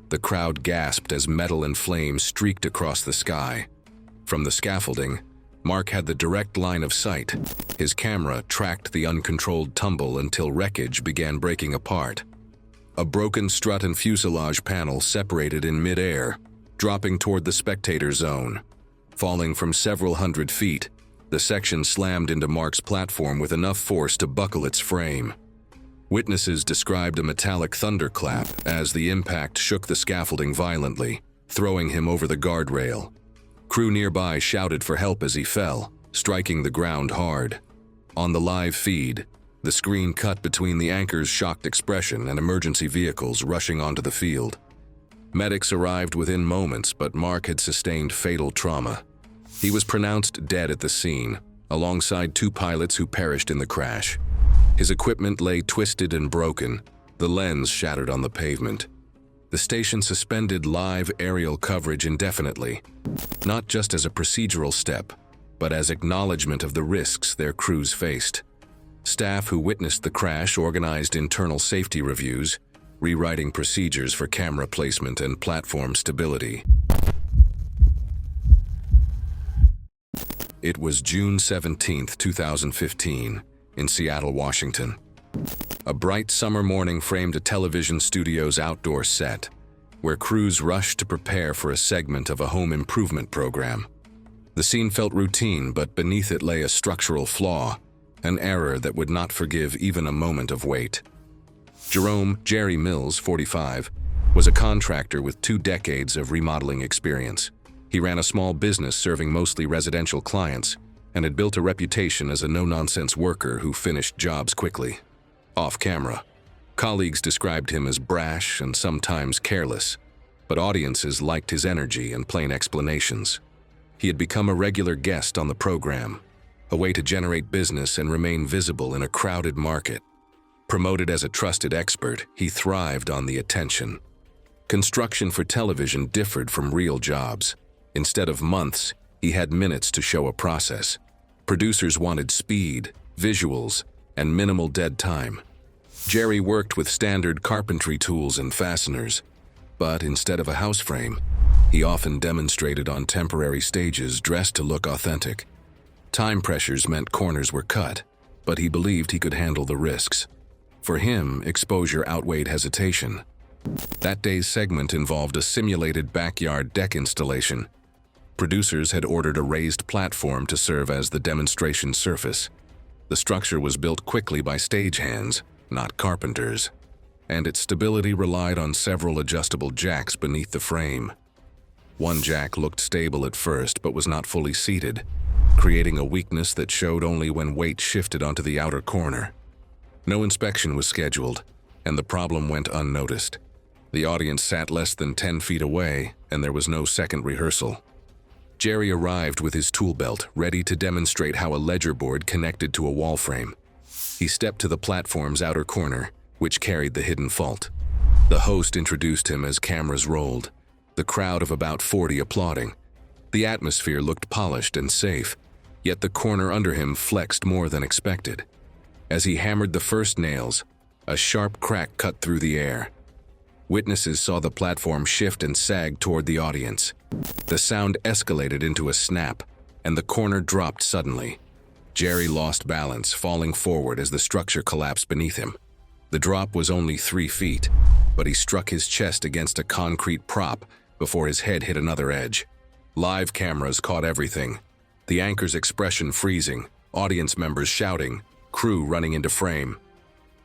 The crowd gasped as metal and flame streaked across the sky. From the scaffolding, Mark had the direct line of sight. His camera tracked the uncontrolled tumble until wreckage began breaking apart. A broken strut and fuselage panel separated in mid-air, dropping toward the spectator zone. Falling from several hundred feet, the section slammed into Mark's platform with enough force to buckle its frame. Witnesses described a metallic thunderclap as the impact shook the scaffolding violently, throwing him over the guardrail. Crew nearby shouted for help as he fell, striking the ground hard. On the live feed, the screen cut between the anchor's shocked expression and emergency vehicles rushing onto the field. Medics arrived within moments, but Mark had sustained fatal trauma. He was pronounced dead at the scene, alongside two pilots who perished in the crash. His equipment lay twisted and broken, the lens shattered on the pavement. The station suspended live aerial coverage indefinitely, not just as a procedural step, but as acknowledgement of the risks their crews faced. Staff who witnessed the crash organized internal safety reviews, rewriting procedures for camera placement and platform stability. It was June 17, 2015, in Seattle, Washington. A bright summer morning framed a television studio's outdoor set, where crews rushed to prepare for a segment of a home improvement program. The scene felt routine, but beneath it lay a structural flaw, an error that would not forgive even a moment of wait. Jerry Mills, 45, was a contractor with 2 decades of remodeling experience. He ran a small business serving mostly residential clients and had built a reputation as a no-nonsense worker who finished jobs quickly. Off camera, colleagues described him as brash and sometimes careless, but audiences liked his energy and plain explanations. He had become a regular guest on the program, a way to generate business and remain visible in a crowded market. Promoted as a trusted expert, he thrived on the attention. Construction for television differed from real jobs. Instead of months, he had minutes to show a process. Producers wanted speed, visuals, and minimal dead time. Jerry worked with standard carpentry tools and fasteners, but instead of a house frame, he often demonstrated on temporary stages dressed to look authentic. Time pressures meant corners were cut, but he believed he could handle the risks. For him, exposure outweighed hesitation. That day's segment involved a simulated backyard deck installation. Producers had ordered a raised platform to serve as the demonstration surface. The structure was built quickly by stagehands, not carpenters, and its stability relied on several adjustable jacks beneath the frame. One jack looked stable at first but was not fully seated, creating a weakness that showed only when weight shifted onto the outer corner. No inspection was scheduled, and the problem went unnoticed. The audience sat less than 10 feet away, and there was no second rehearsal. Jerry arrived with his tool belt, ready to demonstrate how a ledger board connected to a wall frame. He stepped to the platform's outer corner, which carried the hidden fault. The host introduced him as cameras rolled, the crowd of about 40 applauding. The atmosphere looked polished and safe, yet the corner under him flexed more than expected. As he hammered the first nails, a sharp crack cut through the air. Witnesses saw the platform shift and sag toward the audience. The sound escalated into a snap, and the corner dropped suddenly. Jerry lost balance, falling forward as the structure collapsed beneath him. The drop was only 3 feet, but he struck his chest against a concrete prop before his head hit another edge. Live cameras caught everything. The anchor's expression freezing, audience members shouting, crew running into frame.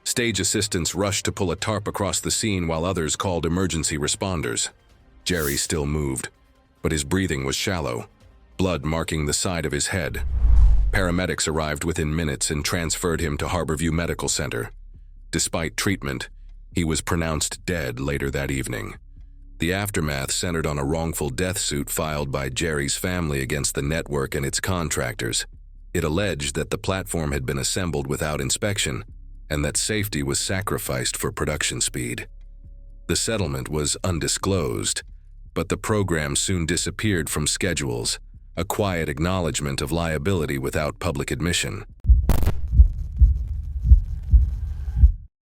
Stage assistants rushed to pull a tarp across the scene while others called emergency responders. Jerry still moved, but his breathing was shallow, blood marking the side of his head. Paramedics arrived within minutes and transferred him to Harborview Medical Center. Despite treatment, he was pronounced dead later that evening. The aftermath centered on a wrongful death suit filed by Jerry's family against the network and its contractors. It alleged that the platform had been assembled without inspection, and that safety was sacrificed for production speed. The settlement was undisclosed, but the program soon disappeared from schedules, a quiet acknowledgement of liability without public admission.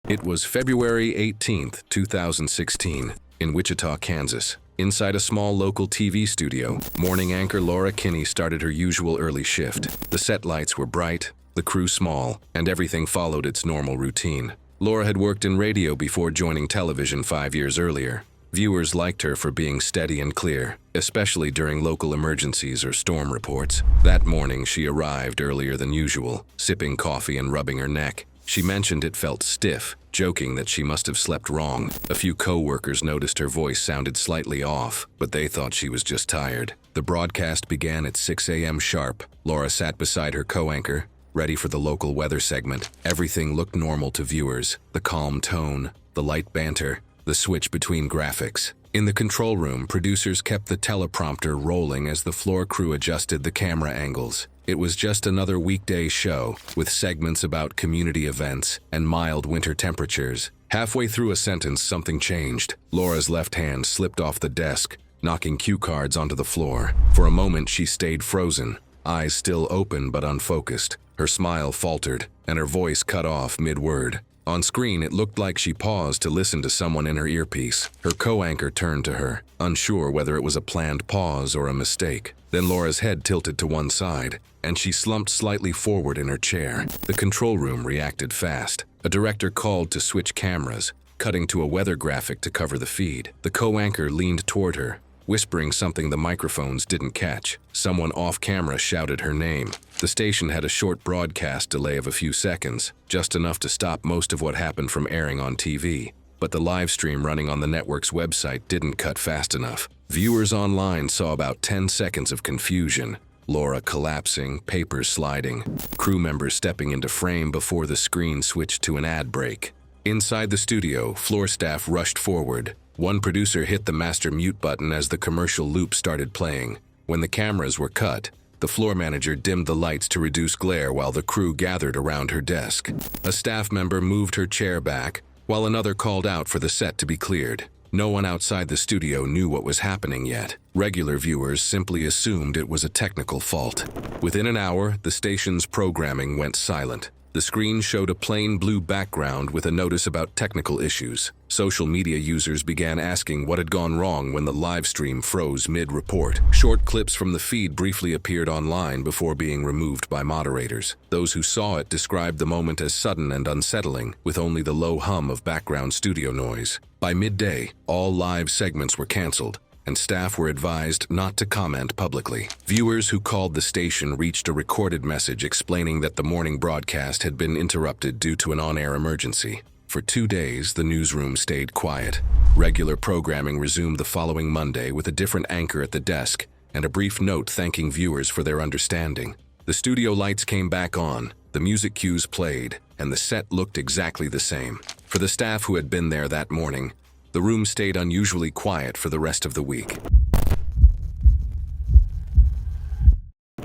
It was February 18, 2016, in Wichita, Kansas. Inside a small local TV studio, morning anchor Laura Kinney started her usual early shift. The set lights were bright, the crew small, and everything followed its normal routine. Laura had worked in radio before joining television 5 years earlier. Viewers liked her for being steady and clear, especially during local emergencies or storm reports. That morning, she arrived earlier than usual, sipping coffee and rubbing her neck. She mentioned it felt stiff, joking that she must have slept wrong. A few co-workers noticed her voice sounded slightly off, but they thought she was just tired. The broadcast began at 6 a.m. sharp. Laura sat beside her co-anchor, ready for the local weather segment. Everything looked normal to viewers. The calm tone, the light banter, the switch between graphics. In the control room, producers kept the teleprompter rolling as the floor crew adjusted the camera angles. It was just another weekday show, with segments about community events and mild winter temperatures. Halfway through a sentence, something changed. Laura's left hand slipped off the desk, knocking cue cards onto the floor. For a moment, she stayed frozen, eyes still open but unfocused. Her smile faltered, and her voice cut off mid-word. On screen, it looked like she paused to listen to someone in her earpiece. Her co-anchor turned to her, unsure whether it was a planned pause or a mistake. Then Laura's head tilted to one side, and she slumped slightly forward in her chair. The control room reacted fast. A director called to switch cameras, cutting to a weather graphic to cover the feed. The co-anchor leaned toward her, whispering something the microphones didn't catch. Someone off-camera shouted her name. The station had a short broadcast delay of a few seconds, just enough to stop most of what happened from airing on TV. But the live stream running on the network's website didn't cut fast enough. Viewers online saw about 10 seconds of confusion. Laura collapsing, papers sliding, crew members stepping into frame before the screen switched to an ad break. Inside the studio, floor staff rushed forward. One producer hit the master mute button as the commercial loop started playing. When the cameras were cut, the floor manager dimmed the lights to reduce glare while the crew gathered around her desk. A staff member moved her chair back, while another called out for the set to be cleared. No one outside the studio knew what was happening yet. Regular viewers simply assumed it was a technical fault. Within an hour, the station's programming went silent. The screen showed a plain blue background with a notice about technical issues. Social media users began asking what had gone wrong when the live stream froze mid-report. Short clips from the feed briefly appeared online before being removed by moderators. Those who saw it described the moment as sudden and unsettling, with only the low hum of background studio noise. By midday, all live segments were canceled, and staff were advised not to comment publicly. Viewers who called the station reached a recorded message explaining that the morning broadcast had been interrupted due to an on-air emergency. For 2 days, the newsroom stayed quiet. Regular programming resumed the following Monday with a different anchor at the desk and a brief note thanking viewers for their understanding. The studio lights came back on, the music cues played, and the set looked exactly the same. For the staff who had been there that morning, the room stayed unusually quiet for the rest of the week.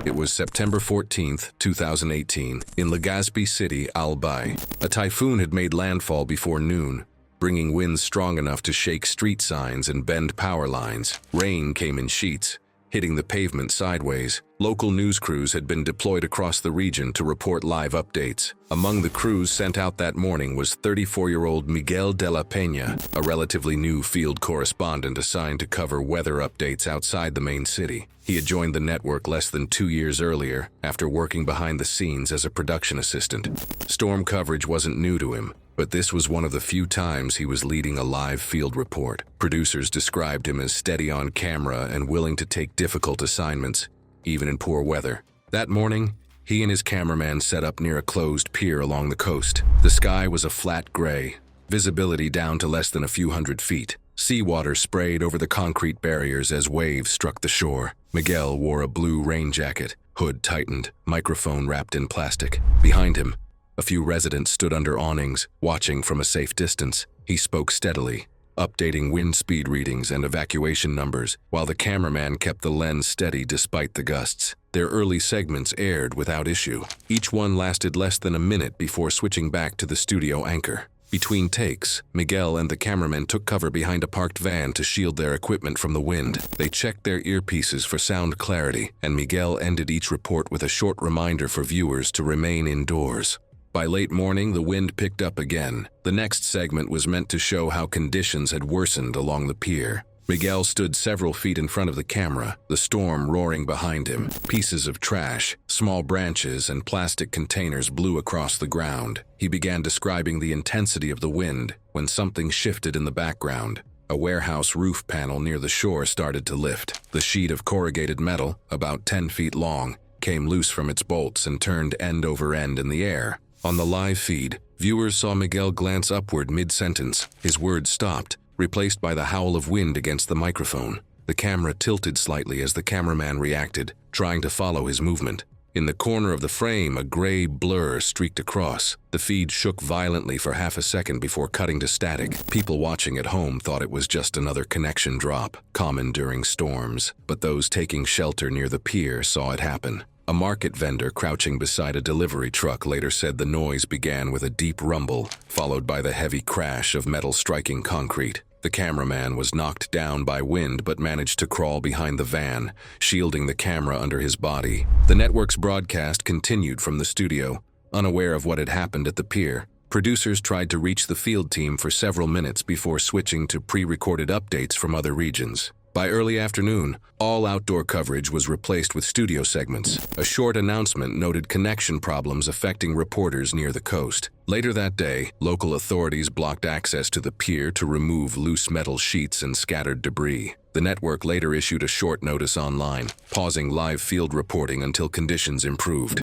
It was September 14th, 2018, in Legazpi City, Albay. A typhoon had made landfall before noon, bringing winds strong enough to shake street signs and bend power lines. Rain came in sheets, hitting the pavement sideways. Local news crews had been deployed across the region to report live updates. Among the crews sent out that morning was 34-year-old Miguel de la Peña, a relatively new field correspondent assigned to cover weather updates outside the main city. He had joined the network less than 2 years earlier, after working behind the scenes as a production assistant. Storm coverage wasn't new to him, but this was one of the few times he was leading a live field report. Producers described him as steady on camera and willing to take difficult assignments, even in poor weather. That morning, he and his cameraman set up near a closed pier along the coast. The sky was a flat gray, visibility down to less than a few hundred feet. Seawater sprayed over the concrete barriers as waves struck the shore. Miguel wore a blue rain jacket, hood tightened, microphone wrapped in plastic. Behind him, a few residents stood under awnings, watching from a safe distance. He spoke steadily, updating wind speed readings and evacuation numbers, while the cameraman kept the lens steady despite the gusts. Their early segments aired without issue. Each one lasted less than a minute before switching back to the studio anchor. Between takes, Miguel and the cameraman took cover behind a parked van to shield their equipment from the wind. They checked their earpieces for sound clarity, and Miguel ended each report with a short reminder for viewers to remain indoors. By late morning, the wind picked up again. The next segment was meant to show how conditions had worsened along the pier. Miguel stood several feet in front of the camera, the storm roaring behind him. Pieces of trash, small branches, and plastic containers blew across the ground. He began describing the intensity of the wind when something shifted in the background. A warehouse roof panel near the shore started to lift. The sheet of corrugated metal, about 10 feet long, came loose from its bolts and turned end over end in the air. On the live feed, viewers saw Miguel glance upward mid-sentence. His words stopped, replaced by the howl of wind against the microphone. The camera tilted slightly as the cameraman reacted, trying to follow his movement. In the corner of the frame, a gray blur streaked across. The feed shook violently for half a second before cutting to static. People watching at home thought it was just another connection drop, common during storms, but those taking shelter near the pier saw it happen. A market vendor crouching beside a delivery truck later said the noise began with a deep rumble, followed by the heavy crash of metal striking concrete. The cameraman was knocked down by wind but managed to crawl behind the van, shielding the camera under his body. The network's broadcast continued from the studio, unaware of what had happened at the pier. Producers tried to reach the field team for several minutes before switching to pre-recorded updates from other regions. By early afternoon, all outdoor coverage was replaced with studio segments. A short announcement noted connection problems affecting reporters near the coast. Later that day, local authorities blocked access to the pier to remove loose metal sheets and scattered debris. The network later issued a short notice online, pausing live field reporting until conditions improved.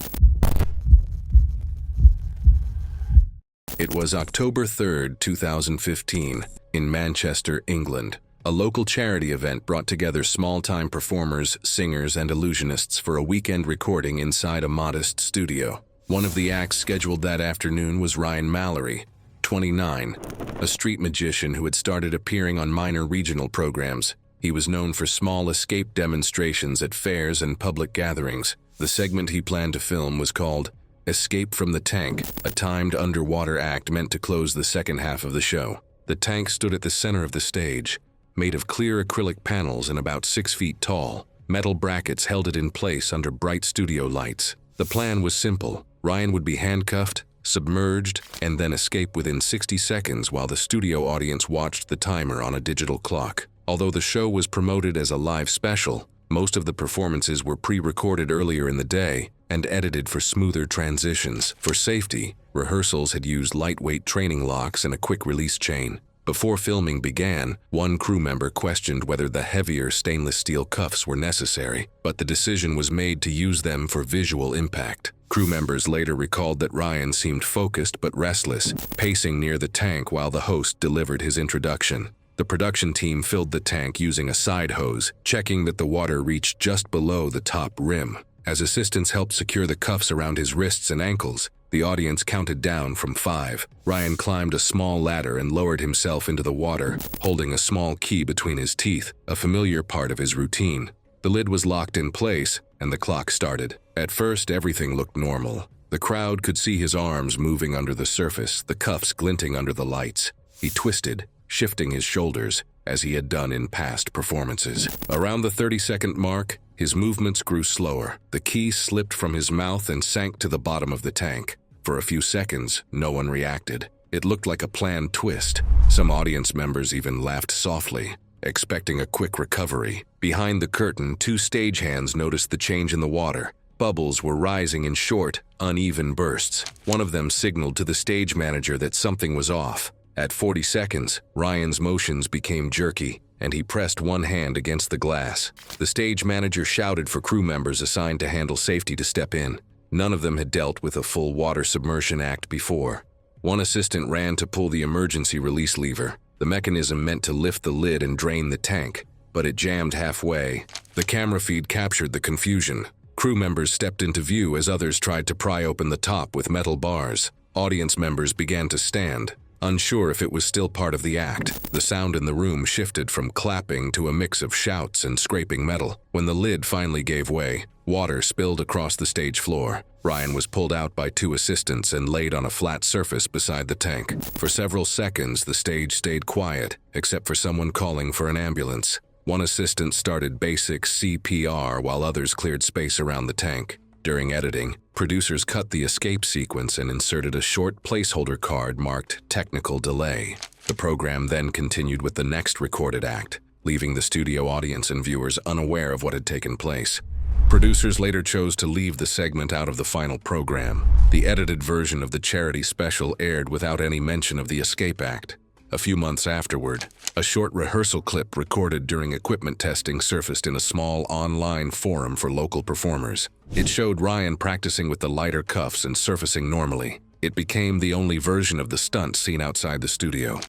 It was October 3rd, 2015, in Manchester, England. A local charity event brought together small-time performers, singers, and illusionists for a weekend recording inside a modest studio. One of the acts scheduled that afternoon was Ryan Mallory, 29, a street magician who had started appearing on minor regional programs. He was known for small escape demonstrations at fairs and public gatherings. The segment he planned to film was called Escape from the Tank, a timed underwater act meant to close the second half of the show. The tank stood at the center of the stage, made of clear acrylic panels and about 6 feet tall. Metal brackets held it in place under bright studio lights. The plan was simple. Ryan would be handcuffed, submerged, and then escape within 60 seconds while the studio audience watched the timer on a digital clock. Although the show was promoted as a live special, most of the performances were pre-recorded earlier in the day and edited for smoother transitions. For safety, rehearsals had used lightweight training locks and a quick-release chain. Before filming began, one crew member questioned whether the heavier stainless steel cuffs were necessary, but the decision was made to use them for visual impact. Crew members later recalled that Ryan seemed focused but restless, pacing near the tank while the host delivered his introduction. The production team filled the tank using a side hose, checking that the water reached just below the top rim. As assistants helped secure the cuffs around his wrists and ankles, the audience counted down from 5. Ryan climbed a small ladder and lowered himself into the water, holding a small key between his teeth, a familiar part of his routine. The lid was locked in place, and the clock started. At first, everything looked normal. The crowd could see his arms moving under the surface, the cuffs glinting under the lights. He twisted, shifting his shoulders, as he had done in past performances. Around the 30-second mark, his movements grew slower. The key slipped from his mouth and sank to the bottom of the tank. For a few seconds, no one reacted. It looked like a planned twist. Some audience members even laughed softly, expecting a quick recovery. Behind the curtain, 2 stagehands noticed the change in the water. Bubbles were rising in short, uneven bursts. One of them signaled to the stage manager that something was off. At 40 seconds, Ryan's motions became jerky, and he pressed one hand against the glass. The stage manager shouted for crew members assigned to handle safety to step in. None of them had dealt with a full water submersion act before. One assistant ran to pull the emergency release lever, the mechanism meant to lift the lid and drain the tank, but it jammed halfway. The camera feed captured the confusion. Crew members stepped into view as others tried to pry open the top with metal bars. Audience members began to stand, unsure if it was still part of the act. The sound in the room shifted from clapping to a mix of shouts and scraping metal. When the lid finally gave way, water spilled across the stage floor. Ryan was pulled out by 2 assistants and laid on a flat surface beside the tank. For several seconds, the stage stayed quiet, except for someone calling for an ambulance. One assistant started basic CPR while others cleared space around the tank. During editing, producers cut the escape sequence and inserted a short placeholder card marked "Technical Delay." The program then continued with the next recorded act, leaving the studio audience and viewers unaware of what had taken place. Producers later chose to leave the segment out of the final program. The edited version of the charity special aired without any mention of the escape act. A few months afterward, a short rehearsal clip recorded during equipment testing surfaced in a small online forum for local performers. It showed Ryan practicing with the lighter cuffs and surfacing normally. It became the only version of the stunt seen outside the studio.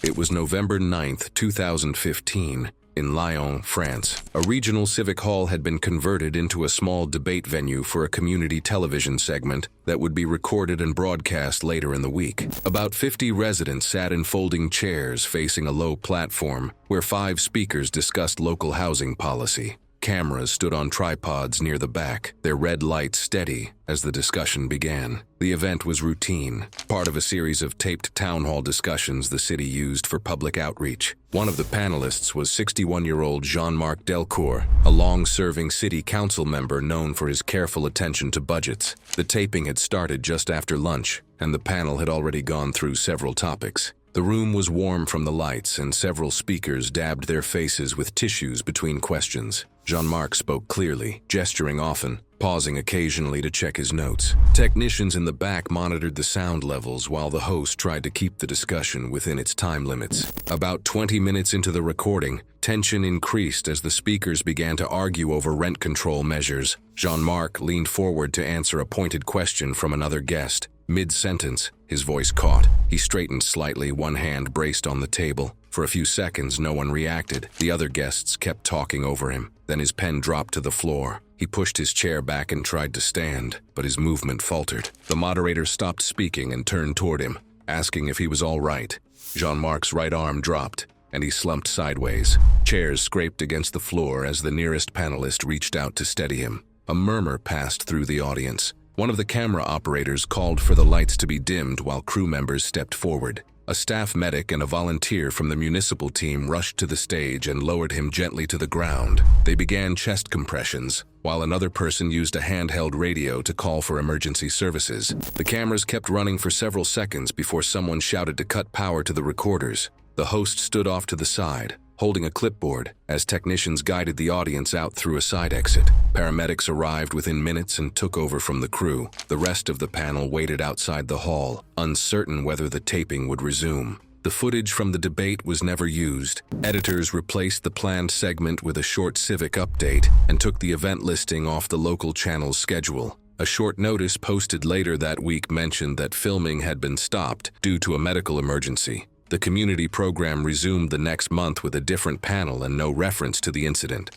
It was November 9th, 2015, in Lyon, France. A regional civic hall had been converted into a small debate venue for a community television segment that would be recorded and broadcast later in the week. About 50 residents sat in folding chairs facing a low platform where 5 speakers discussed local housing policy. Cameras stood on tripods near the back, their red lights steady as the discussion began. The event was routine, part of a series of taped town hall discussions the city used for public outreach. One of the panelists was 61-year-old Jean-Marc Delcourt, a long-serving city council member known for his careful attention to budgets. The taping had started just after lunch, and the panel had already gone through several topics. The room was warm from the lights, and several speakers dabbed their faces with tissues between questions. Jean-Marc spoke clearly, gesturing often, pausing occasionally to check his notes. Technicians in the back monitored the sound levels while the host tried to keep the discussion within its time limits. About 20 minutes into the recording, tension increased as the speakers began to argue over rent control measures. Jean-Marc leaned forward to answer a pointed question from another guest. Mid-sentence, his voice caught. He straightened slightly, one hand braced on the table. For a few seconds, no one reacted. The other guests kept talking over him. Then his pen dropped to the floor. He pushed his chair back and tried to stand, but his movement faltered. The moderator stopped speaking and turned toward him, asking if he was all right. Jean-Marc's right arm dropped, and he slumped sideways. Chairs scraped against the floor as the nearest panelist reached out to steady him. A murmur passed through the audience. One of the camera operators called for the lights to be dimmed while crew members stepped forward. A staff medic and a volunteer from the municipal team rushed to the stage and lowered him gently to the ground. They began chest compressions, while another person used a handheld radio to call for emergency services. The cameras kept running for several seconds before someone shouted to cut power to the recorders. The host stood off to the side, holding a clipboard, as technicians guided the audience out through a side exit. Paramedics arrived within minutes and took over from the crew. The rest of the panel waited outside the hall, uncertain whether the taping would resume. The footage from the debate was never used. Editors replaced the planned segment with a short civic update and took the event listing off the local channel's schedule. A short notice posted later that week mentioned that filming had been stopped due to a medical emergency. The community program resumed the next month with a different panel and no reference to the incident.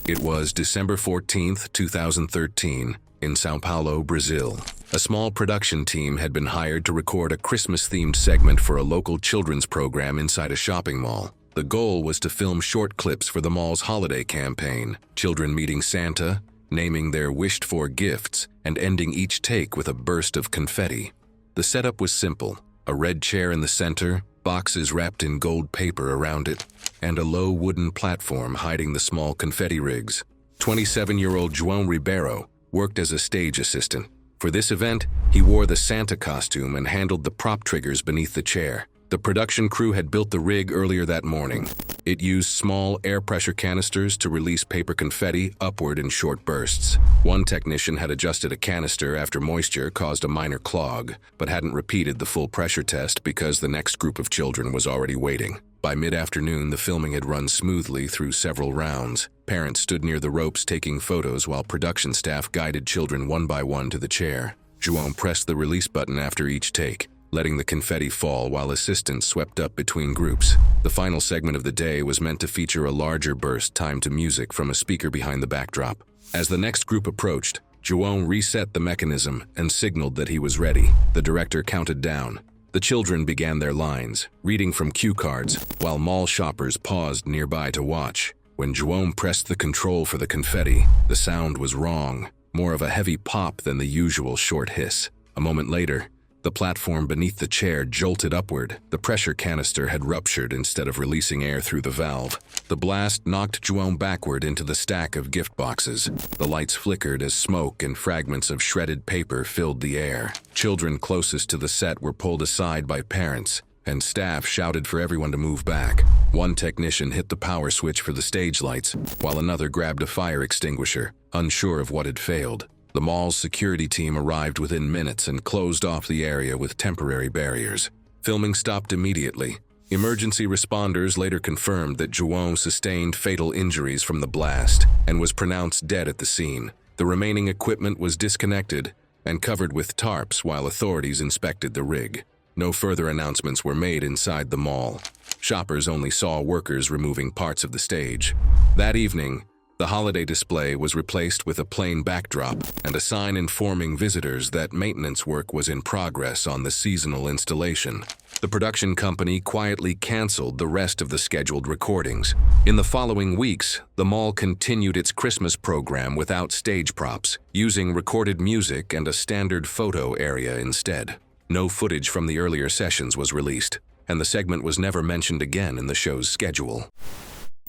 It was December 14, 2013, in São Paulo, Brazil. A small production team had been hired to record a Christmas-themed segment for a local children's program inside a shopping mall. The goal was to film short clips for the mall's holiday campaign, children meeting Santa, naming their wished-for gifts, and ending each take with a burst of confetti. The setup was simple: a red chair in the center, boxes wrapped in gold paper around it, and a low wooden platform hiding the small confetti rigs. 27-year-old João Ribeiro worked as a stage assistant. For this event, he wore the Santa costume and handled the prop triggers beneath the chair. The production crew had built the rig earlier that morning. It used small air pressure canisters to release paper confetti upward in short bursts. One technician had adjusted a canister after moisture caused a minor clog, but hadn't repeated the full pressure test because the next group of children was already waiting. By mid-afternoon, the filming had run smoothly through several rounds. Parents stood near the ropes taking photos while production staff guided children one by one to the chair. João pressed the release button after each take, letting the confetti fall while assistants swept up between groups. The final segment of the day was meant to feature a larger burst timed to music from a speaker behind the backdrop. As the next group approached, João reset the mechanism and signaled that he was ready. The director counted down. The children began their lines, reading from cue cards, while mall shoppers paused nearby to watch. When João pressed the control for the confetti, the sound was wrong, more of a heavy pop than the usual short hiss. A moment later, the platform beneath the chair jolted upward. The pressure canister had ruptured instead of releasing air through the valve. The blast knocked João backward into the stack of gift boxes. The lights flickered as smoke and fragments of shredded paper filled the air. Children closest to the set were pulled aside by parents, and staff shouted for everyone to move back. One technician hit the power switch for the stage lights, while another grabbed a fire extinguisher, unsure of what had failed. The mall's security team arrived within minutes and closed off the area with temporary barriers. Filming stopped immediately. Emergency responders later confirmed that João sustained fatal injuries from the blast and was pronounced dead at the scene. The remaining equipment was disconnected and covered with tarps while authorities inspected the rig. No further announcements were made inside the mall. Shoppers only saw workers removing parts of the stage. That evening, the holiday display was replaced with a plain backdrop and a sign informing visitors that maintenance work was in progress on the seasonal installation. The production company quietly canceled the rest of the scheduled recordings. In the following weeks, the mall continued its Christmas program without stage props, using recorded music and a standard photo area instead. No footage from the earlier sessions was released, and the segment was never mentioned again in the show's schedule.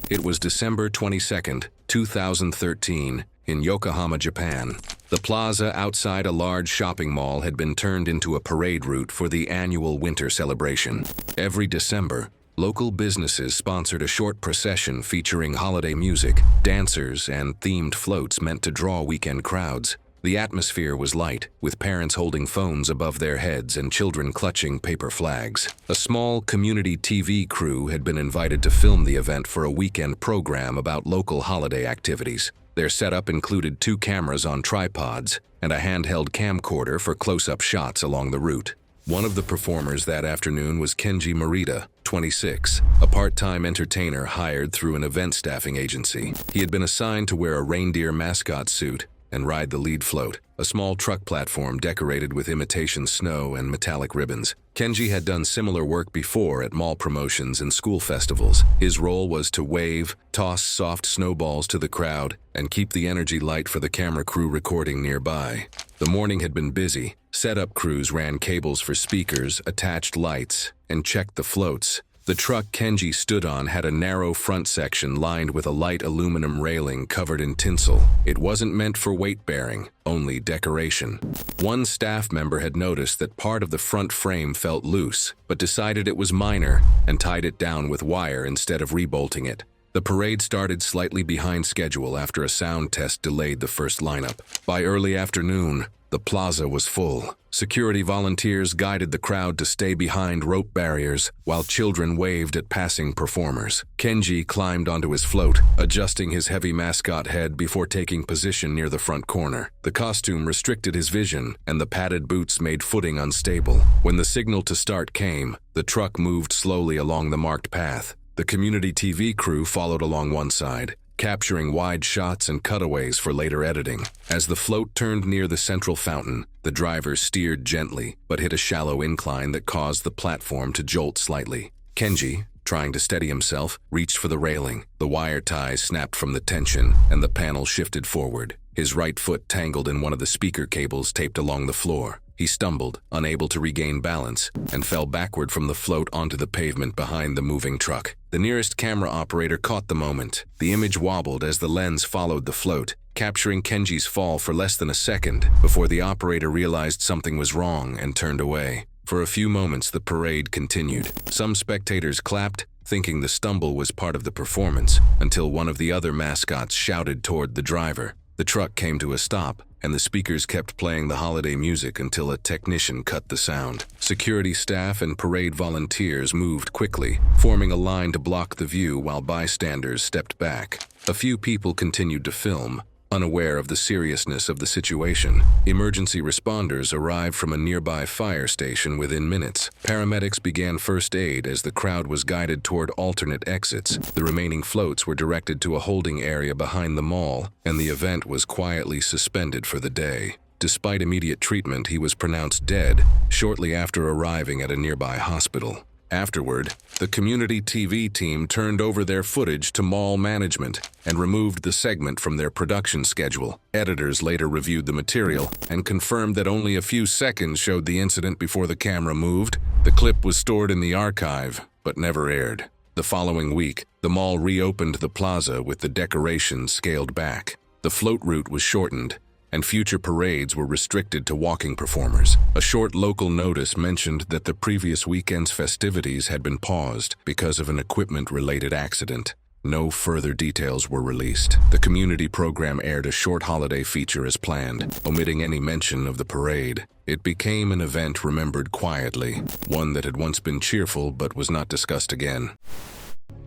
It was December 22, 2013, in Yokohama, Japan. The plaza outside a large shopping mall had been turned into a parade route for the annual winter celebration. Every December, local businesses sponsored a short procession featuring holiday music, dancers, and themed floats meant to draw weekend crowds. The atmosphere was light, with parents holding phones above their heads and children clutching paper flags. A small community TV crew had been invited to film the event for a weekend program about local holiday activities. Their setup included 2 cameras on tripods and a handheld camcorder for close-up shots along the route. One of the performers that afternoon was Kenji Morita, 26, a part-time entertainer hired through an event staffing agency. He had been assigned to wear a reindeer mascot suit and ride the lead float, a small truck platform decorated with imitation snow and metallic ribbons. Kenji had done similar work before at mall promotions and school festivals. His role was to wave, toss soft snowballs to the crowd, and keep the energy light for the camera crew recording nearby. The morning had been busy. Setup crews ran cables for speakers, attached lights, and checked the floats. The truck Kenji stood on had a narrow front section lined with a light aluminum railing covered in tinsel. It wasn't meant for weight-bearing, only decoration. One staff member had noticed that part of the front frame felt loose, but decided it was minor and tied it down with wire instead of rebolting it. The parade started slightly behind schedule after a sound test delayed the first lineup. By early afternoon, The plaza was full. Security volunteers guided the crowd to stay behind rope barriers, while children waved at passing performers. Kenji climbed onto his float, adjusting his heavy mascot head before taking position near the front corner. The costume restricted his vision, and the padded boots made footing unstable. When the signal to start came, the truck moved slowly along the marked path. The community TV crew followed along one side, capturing wide shots and cutaways for later editing. As the float turned near the central fountain, the driver steered gently, but hit a shallow incline that caused the platform to jolt slightly. Kenji, trying to steady himself, reached for the railing. The wire ties snapped from the tension, and the panel shifted forward. His right foot tangled in one of the speaker cables taped along the floor. He stumbled, unable to regain balance, and fell backward from the float onto the pavement behind the moving truck. The nearest camera operator caught the moment. The image wobbled as the lens followed the float, capturing Kenji's fall for less than a second before the operator realized something was wrong and turned away. For a few moments, the parade continued. Some spectators clapped, thinking the stumble was part of the performance, until one of the other mascots shouted toward the driver. The truck came to a stop, and the speakers kept playing the holiday music until a technician cut the sound. Security staff and parade volunteers moved quickly, forming a line to block the view while bystanders stepped back. A few people continued to film, unaware of the seriousness of the situation. Emergency responders arrived from a nearby fire station within minutes. Paramedics began first aid as the crowd was guided toward alternate exits. The remaining floats were directed to a holding area behind the mall, and the event was quietly suspended for the day. Despite immediate treatment, he was pronounced dead shortly after arriving at a nearby hospital. Afterward, the community TV team turned over their footage to mall management and removed the segment from their production schedule. Editors later reviewed the material and confirmed that only a few seconds showed the incident before the camera moved. The clip was stored in the archive, but never aired. The following week, the mall reopened the plaza with the decorations scaled back. The float route was shortened, and future parades were restricted to walking performers. A short local notice mentioned that the previous weekend's festivities had been paused because of an equipment-related accident. No further details were released. The community program aired a short holiday feature as planned, omitting any mention of the parade. It became an event remembered quietly, one that had once been cheerful but was not discussed again.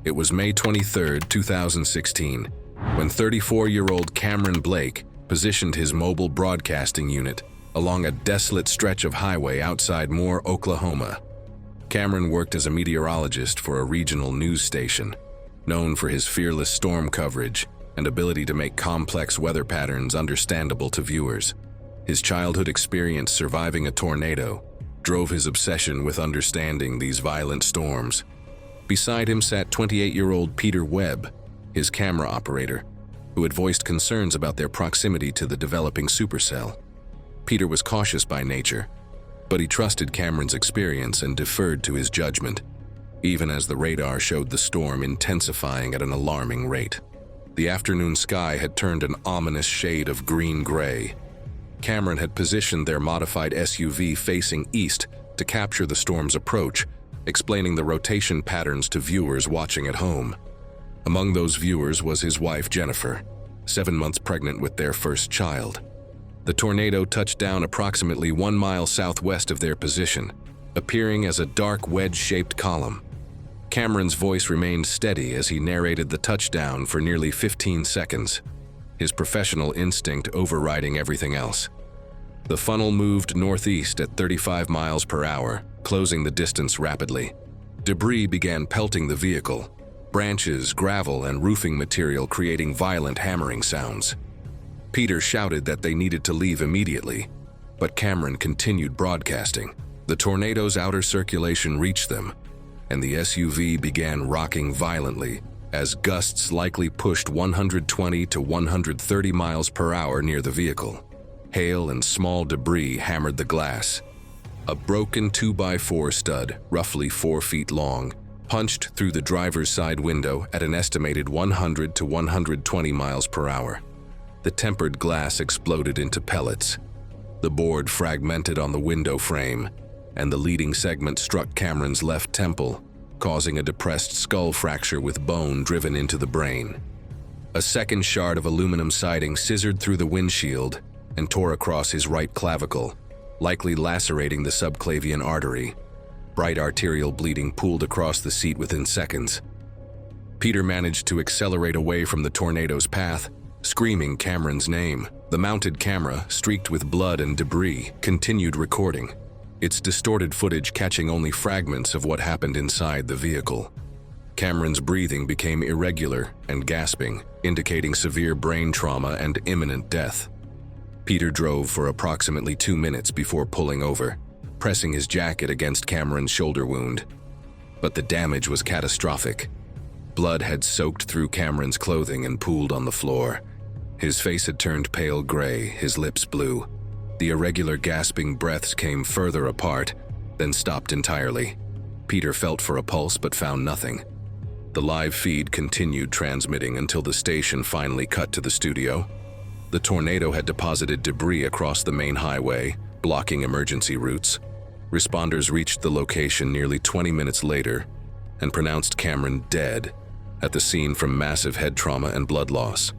It was May 23, 2016, when 34-year-old Cameron Blake positioned his mobile broadcasting unit along a desolate stretch of highway outside Moore, Oklahoma. Cameron worked as a meteorologist for a regional news station, known for his fearless storm coverage and ability to make complex weather patterns understandable to viewers. His childhood experience surviving a tornado drove his obsession with understanding these violent storms. Beside him sat 28-year-old Peter Webb, his camera operator, who had voiced concerns about their proximity to the developing supercell. Peter was cautious by nature, but he trusted Cameron's experience and deferred to his judgment, even as the radar showed the storm intensifying at an alarming rate. The afternoon sky had turned an ominous shade of green-gray. Cameron had positioned their modified SUV facing east to capture the storm's approach, explaining the rotation patterns to viewers watching at home. Among those viewers was his wife, Jennifer, 7 months pregnant with their first child. The tornado touched down approximately 1 mile southwest of their position, appearing as a dark wedge-shaped column. Cameron's voice remained steady as he narrated the touchdown for nearly 15 seconds, his professional instinct overriding everything else. The funnel moved northeast at 35 miles per hour, closing the distance rapidly. Debris began pelting the vehicle, branches, gravel, and roofing material creating violent hammering sounds. Peter shouted that they needed to leave immediately, but Cameron continued broadcasting. The tornado's outer circulation reached them, and the SUV began rocking violently as gusts likely pushed 120 to 130 miles per hour near the vehicle. Hail and small debris hammered the glass. A broken 2x4 stud, roughly 4 feet long, punched through the driver's side window at an estimated 100 to 120 miles per hour. The tempered glass exploded into pellets. The board fragmented on the window frame, and the leading segment struck Cameron's left temple, causing a depressed skull fracture with bone driven into the brain. A second shard of aluminum siding scissored through the windshield, and tore across his right clavicle, likely lacerating the subclavian artery. Bright arterial bleeding pooled across the seat within seconds. Peter managed to accelerate away from the tornado's path, screaming Cameron's name. The mounted camera, streaked with blood and debris, continued recording, its distorted footage catching only fragments of what happened inside the vehicle. Cameron's breathing became irregular and gasping, indicating severe brain trauma and imminent death. Peter drove for approximately 2 minutes before pulling over, pressing his jacket against Cameron's shoulder wound. But the damage was catastrophic. Blood had soaked through Cameron's clothing and pooled on the floor. His face had turned pale gray, his lips blue. The irregular gasping breaths came further apart, then stopped entirely. Peter felt for a pulse but found nothing. The live feed continued transmitting until the station finally cut to the studio. The tornado had deposited debris across the main highway, blocking emergency routes. Responders reached the location nearly 20 minutes later and pronounced Cameron dead at the scene from massive head trauma and blood loss.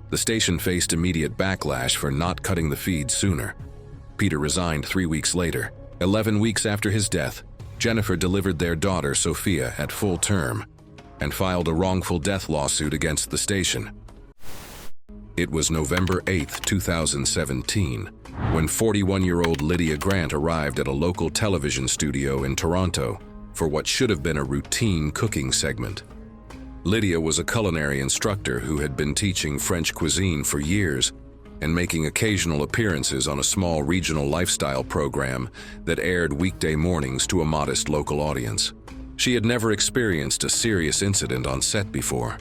The station faced immediate backlash for not cutting the feed sooner. Peter resigned 3 weeks later. 11 weeks after his death, Jennifer delivered their daughter, Sophia, at full term and filed a wrongful death lawsuit against the station. It was November 8, 2017, when 41-year-old Lydia Grant arrived at a local television studio in Toronto for what should have been a routine cooking segment. Lydia was a culinary instructor who had been teaching French cuisine for years and making occasional appearances on a small regional lifestyle program that aired weekday mornings to a modest local audience. She had never experienced a serious incident on set before.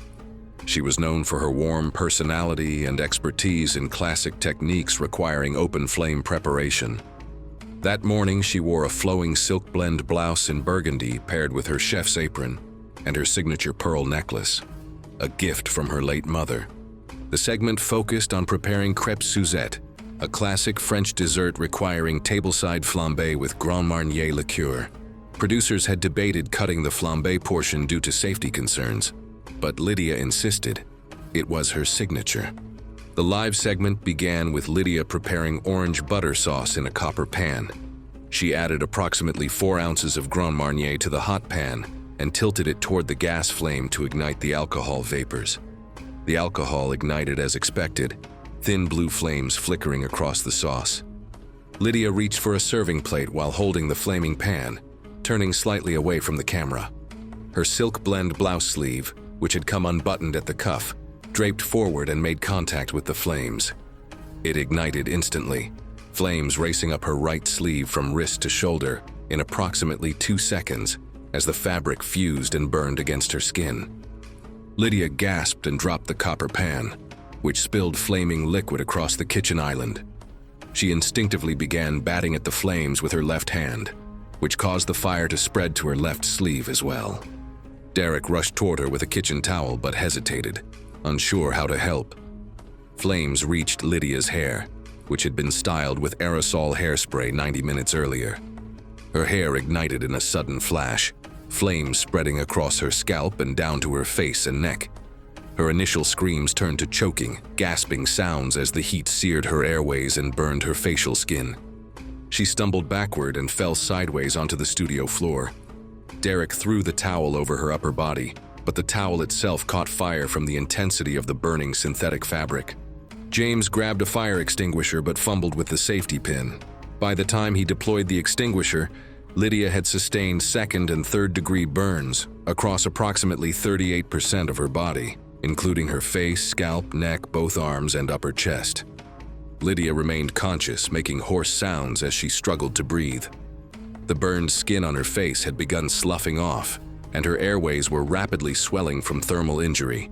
She was known for her warm personality and expertise in classic techniques requiring open flame preparation. That morning, she wore a flowing silk blend blouse in burgundy paired with her chef's apron and her signature pearl necklace, a gift from her late mother. The segment focused on preparing crêpes Suzette, a classic French dessert requiring tableside flambé with Grand Marnier liqueur. Producers had debated cutting the flambé portion due to safety concerns, but Lydia insisted it was her signature. The live segment began with Lydia preparing orange butter sauce in a copper pan. She added approximately 4 ounces of Grand Marnier to the hot pan and tilted it toward the gas flame to ignite the alcohol vapors. The alcohol ignited as expected, thin blue flames flickering across the sauce. Lydia reached for a serving plate while holding the flaming pan, turning slightly away from the camera. Her silk blend blouse sleeve, which had come unbuttoned at the cuff, draped forward and made contact with the flames. It ignited instantly, flames racing up her right sleeve from wrist to shoulder in approximately 2 seconds as the fabric fused and burned against her skin. Lydia gasped and dropped the copper pan, which spilled flaming liquid across the kitchen island. She instinctively began batting at the flames with her left hand, which caused the fire to spread to her left sleeve as well. Derek rushed toward her with a kitchen towel but hesitated, unsure how to help. Flames reached Lydia's hair, which had been styled with aerosol hairspray 90 minutes earlier. Her hair ignited in a sudden flash, flames spreading across her scalp and down to her face and neck. Her initial screams turned to choking, gasping sounds as the heat seared her airways and burned her facial skin. She stumbled backward and fell sideways onto the studio floor. Derek threw the towel over her upper body, but the towel itself caught fire from the intensity of the burning synthetic fabric. James grabbed a fire extinguisher but fumbled with the safety pin. By the time he deployed the extinguisher, Lydia had sustained 2nd and 3rd degree burns across approximately 38% of her body, including her face, scalp, neck, both arms, and upper chest. Lydia remained conscious, making hoarse sounds as she struggled to breathe. The burned skin on her face had begun sloughing off, and her airways were rapidly swelling from thermal injury.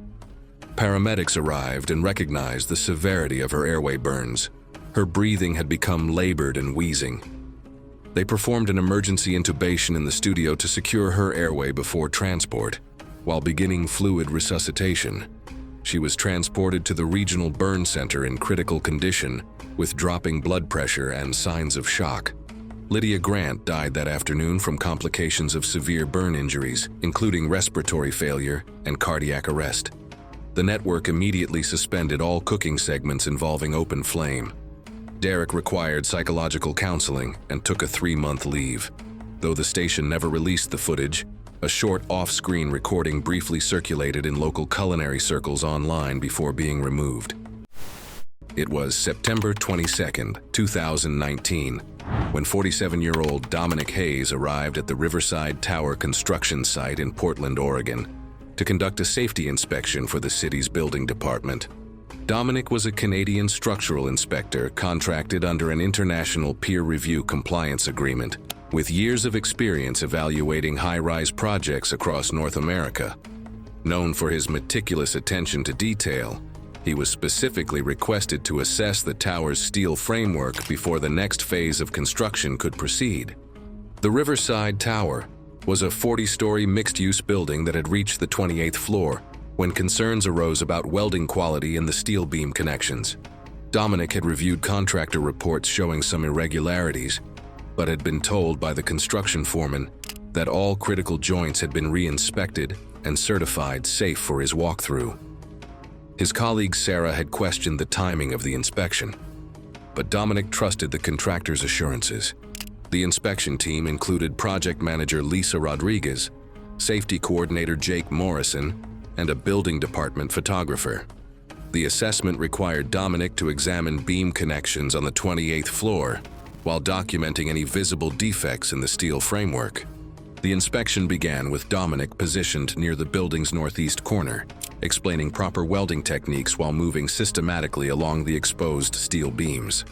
Paramedics arrived and recognized the severity of her airway burns. Her breathing had become labored and wheezing. They performed an emergency intubation in the studio to secure her airway before transport. While beginning fluid resuscitation, she was transported to the regional burn center in critical condition with dropping blood pressure and signs of shock. Lydia Grant died that afternoon from complications of severe burn injuries, including respiratory failure and cardiac arrest. The network immediately suspended all cooking segments involving open flame. Derek required psychological counseling and took a 3-month leave. Though the station never released the footage, a short off-screen recording briefly circulated in local culinary circles online before being removed. It was September 22, 2019, when 47-year-old Dominic Hayes arrived at the Riverside Tower construction site in Portland, Oregon, to conduct a safety inspection for the city's building department. Dominic was a Canadian structural inspector contracted under an international peer review compliance agreement, with years of experience evaluating high-rise projects across North America. Known for his meticulous attention to detail, he was specifically requested to assess the tower's steel framework before the next phase of construction could proceed. The Riverside Tower was a 40-story mixed-use building that had reached the 28th floor when concerns arose about welding quality in the steel beam connections. Dominic had reviewed contractor reports showing some irregularities, but had been told by the construction foreman that all critical joints had been re-inspected and certified safe for his walkthrough. His colleague Sarah had questioned the timing of the inspection, but Dominic trusted the contractor's assurances. The inspection team included project manager Lisa Rodriguez, safety coordinator Jake Morrison, and a building department photographer. The assessment required Dominic to examine beam connections on the 28th floor while documenting any visible defects in the steel framework. The inspection began with Dominic positioned near the building's northeast corner, explaining proper welding techniques while moving systematically along the exposed steel beams.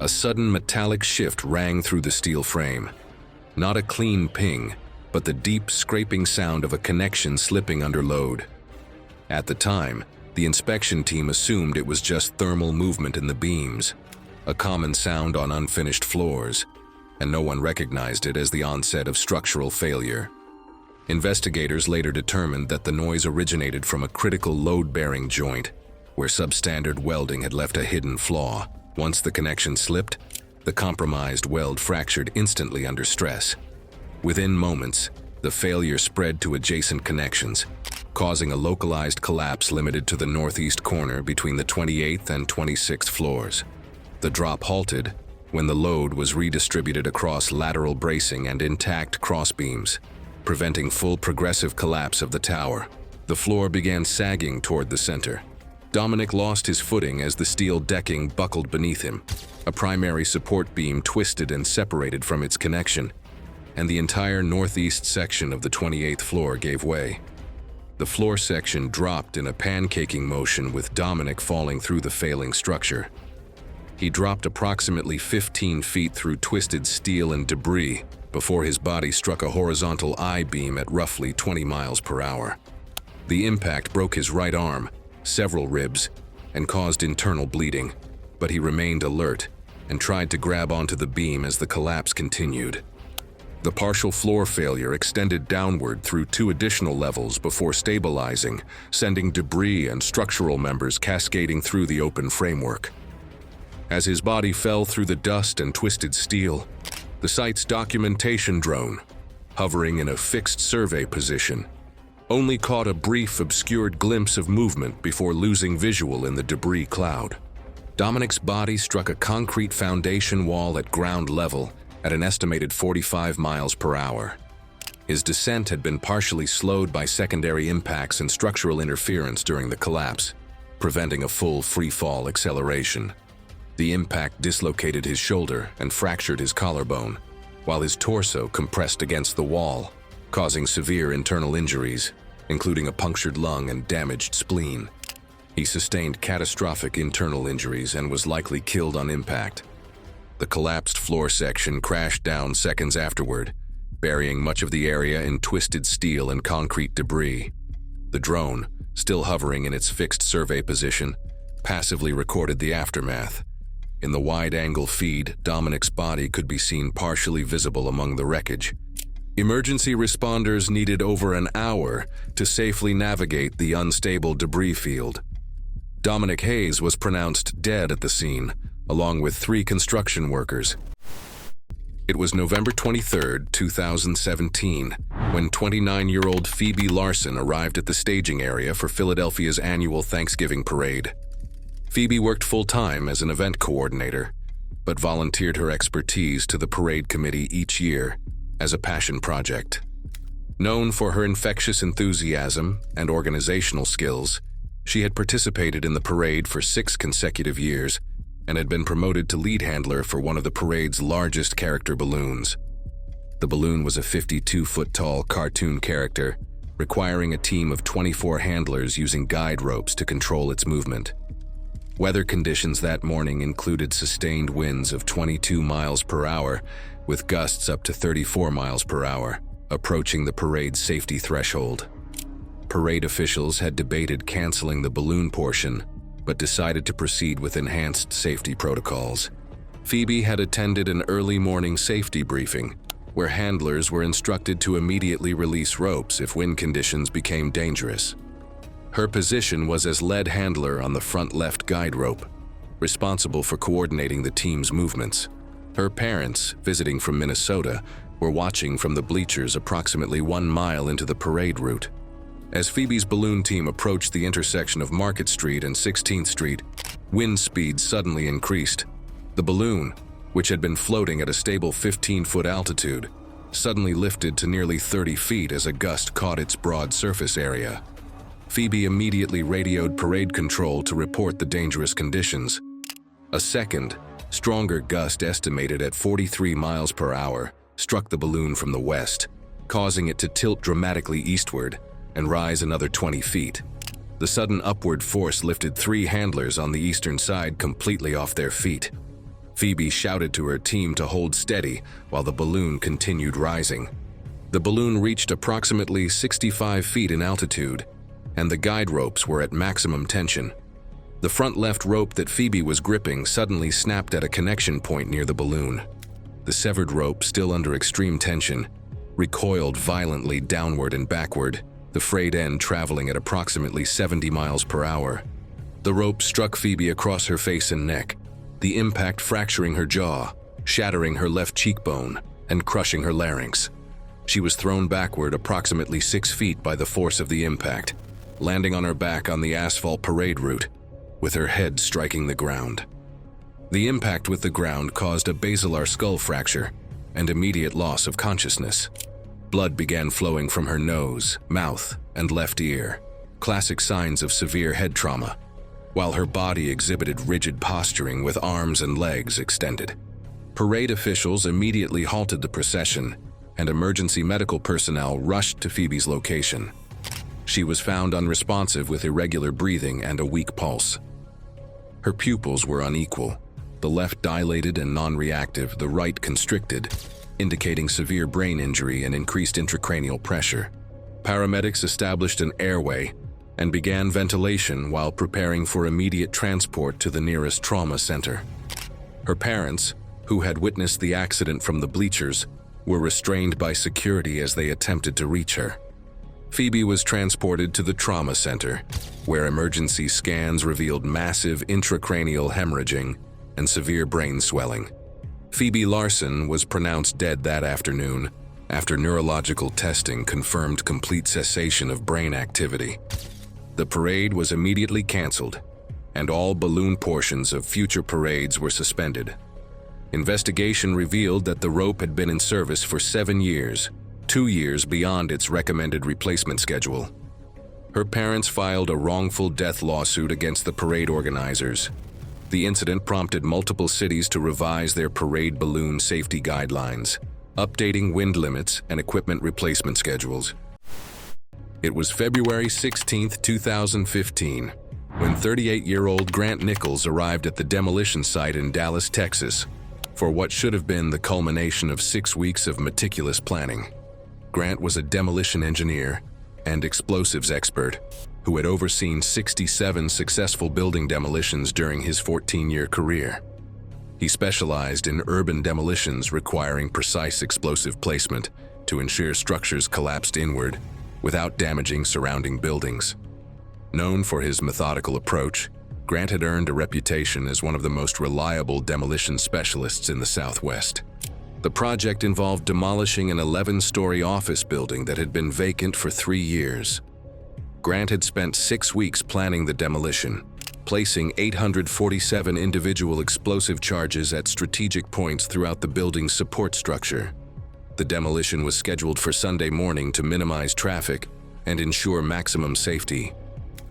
A sudden metallic shift rang through the steel frame. Not a clean ping, but the deep scraping sound of a connection slipping under load. At the time, the inspection team assumed it was just thermal movement in the beams, a common sound on unfinished floors, and no one recognized it as the onset of structural failure. Investigators later determined that the noise originated from a critical load-bearing joint, where substandard welding had left a hidden flaw. Once the connection slipped, the compromised weld fractured instantly under stress. Within moments, the failure spread to adjacent connections, causing a localized collapse limited to the northeast corner between the 28th and 26th floors. The drop halted when the load was redistributed across lateral bracing and intact crossbeams, preventing full progressive collapse of the tower. The floor began sagging toward the center. Dominic lost his footing as the steel decking buckled beneath him. A primary support beam twisted and separated from its connection, and the entire northeast section of the 28th floor gave way. The floor section dropped in a pancaking motion with Dominic falling through the failing structure. He dropped approximately 15 feet through twisted steel and debris before his body struck a horizontal I-beam at roughly 20 miles per hour. The impact broke his right arm, several ribs, and caused internal bleeding, but he remained alert and tried to grab onto the beam as the collapse continued. The partial floor failure extended downward through 2 additional levels before stabilizing, sending debris and structural members cascading through the open framework. As his body fell through the dust and twisted steel, the site's documentation drone, hovering in a fixed survey position, only caught a brief, obscured glimpse of movement before losing visual in the debris cloud. Dominic's body struck a concrete foundation wall at ground level at an estimated 45 miles per hour. His descent had been partially slowed by secondary impacts and structural interference during the collapse, preventing a full free-fall acceleration. The impact dislocated his shoulder and fractured his collarbone, while his torso compressed against the wall, causing severe internal injuries, including a punctured lung and damaged spleen. He sustained catastrophic internal injuries and was likely killed on impact. The collapsed floor section crashed down seconds afterward, burying much of the area in twisted steel and concrete debris. The drone, still hovering in its fixed survey position, passively recorded the aftermath. In the wide-angle feed, Dominic's body could be seen partially visible among the wreckage. Emergency responders needed over an hour to safely navigate the unstable debris field. Dominic Hayes was pronounced dead at the scene, along with 3 construction workers. It was November 23, 2017, when 29-year-old Phoebe Larson arrived at the staging area for Philadelphia's annual Thanksgiving parade. Phoebe worked full-time as an event coordinator, but volunteered her expertise to the parade committee each year as a passion project. Known for her infectious enthusiasm and organizational skills, she had participated in the parade for 6 consecutive years and had been promoted to lead handler for one of the parade's largest character balloons. The balloon was a 52-foot-tall cartoon character, requiring a team of 24 handlers using guide ropes to control its movement. Weather conditions that morning included sustained winds of 22 miles per hour, with gusts up to 34 miles per hour, approaching the parade's safety threshold. Parade officials had debated canceling the balloon portion, but decided to proceed with enhanced safety protocols. Phoebe had attended an early morning safety briefing, where handlers were instructed to immediately release ropes if wind conditions became dangerous. Her position was as lead handler on the front left guide rope, responsible for coordinating the team's movements. Her parents, visiting from Minnesota, were watching from the bleachers approximately 1 mile into the parade route. As Phoebe's balloon team approached the intersection of Market Street and 16th Street, wind speed suddenly increased. The balloon, which had been floating at a stable 15-foot altitude, suddenly lifted to nearly 30 feet as a gust caught its broad surface area. Phoebe immediately radioed parade control to report the dangerous conditions. A second, stronger gust estimated at 43 miles per hour struck the balloon from the west, causing it to tilt dramatically eastward and rise another 20 feet. The sudden upward force lifted 3 handlers on the eastern side completely off their feet. Phoebe shouted to her team to hold steady while the balloon continued rising. The balloon reached approximately 65 feet in altitude, and the guide ropes were at maximum tension. The front left rope that Phoebe was gripping suddenly snapped at a connection point near the balloon. The severed rope, still under extreme tension, recoiled violently downward and backward, the frayed end traveling at approximately 70 miles per hour. The rope struck Phoebe across her face and neck, the impact fracturing her jaw, shattering her left cheekbone, and crushing her larynx. She was thrown backward approximately 6 feet by the force of the impact, landing on her back on the asphalt parade route, with her head striking the ground. The impact with the ground caused a basilar skull fracture and immediate loss of consciousness. Blood began flowing from her nose, mouth, and left ear, classic signs of severe head trauma, while her body exhibited rigid posturing with arms and legs extended. Parade officials immediately halted the procession, and emergency medical personnel rushed to Phoebe's location. She was found unresponsive with irregular breathing and a weak pulse. Her pupils were unequal, the left dilated and non-reactive, the right constricted, indicating severe brain injury and increased intracranial pressure. Paramedics established an airway and began ventilation while preparing for immediate transport to the nearest trauma center. Her parents, who had witnessed the accident from the bleachers, were restrained by security as they attempted to reach her. Phoebe was transported to the trauma center, where emergency scans revealed massive intracranial hemorrhaging and severe brain swelling. Phoebe Larson was pronounced dead that afternoon after neurological testing confirmed complete cessation of brain activity. The parade was immediately canceled, and all balloon portions of future parades were suspended. Investigation revealed that the rope had been in service for 7 years, 2 years beyond its recommended replacement schedule. Her parents filed a wrongful death lawsuit against the parade organizers. The incident prompted multiple cities to revise their parade balloon safety guidelines, updating wind limits and equipment replacement schedules. It was February 16, 2015, when 38-year-old Grant Nichols arrived at the demolition site in Dallas, Texas, for what should have been the culmination of 6 weeks of meticulous planning. Grant was a demolition engineer and explosives expert who had overseen 67 successful building demolitions during his 14-year career. He specialized in urban demolitions requiring precise explosive placement to ensure structures collapsed inward without damaging surrounding buildings. Known for his methodical approach, Grant had earned a reputation as one of the most reliable demolition specialists in the Southwest. The project involved demolishing an 11-story office building that had been vacant for 3 years. Grant had spent 6 weeks planning the demolition, placing 847 individual explosive charges at strategic points throughout the building's support structure. The demolition was scheduled for Sunday morning to minimize traffic and ensure maximum safety.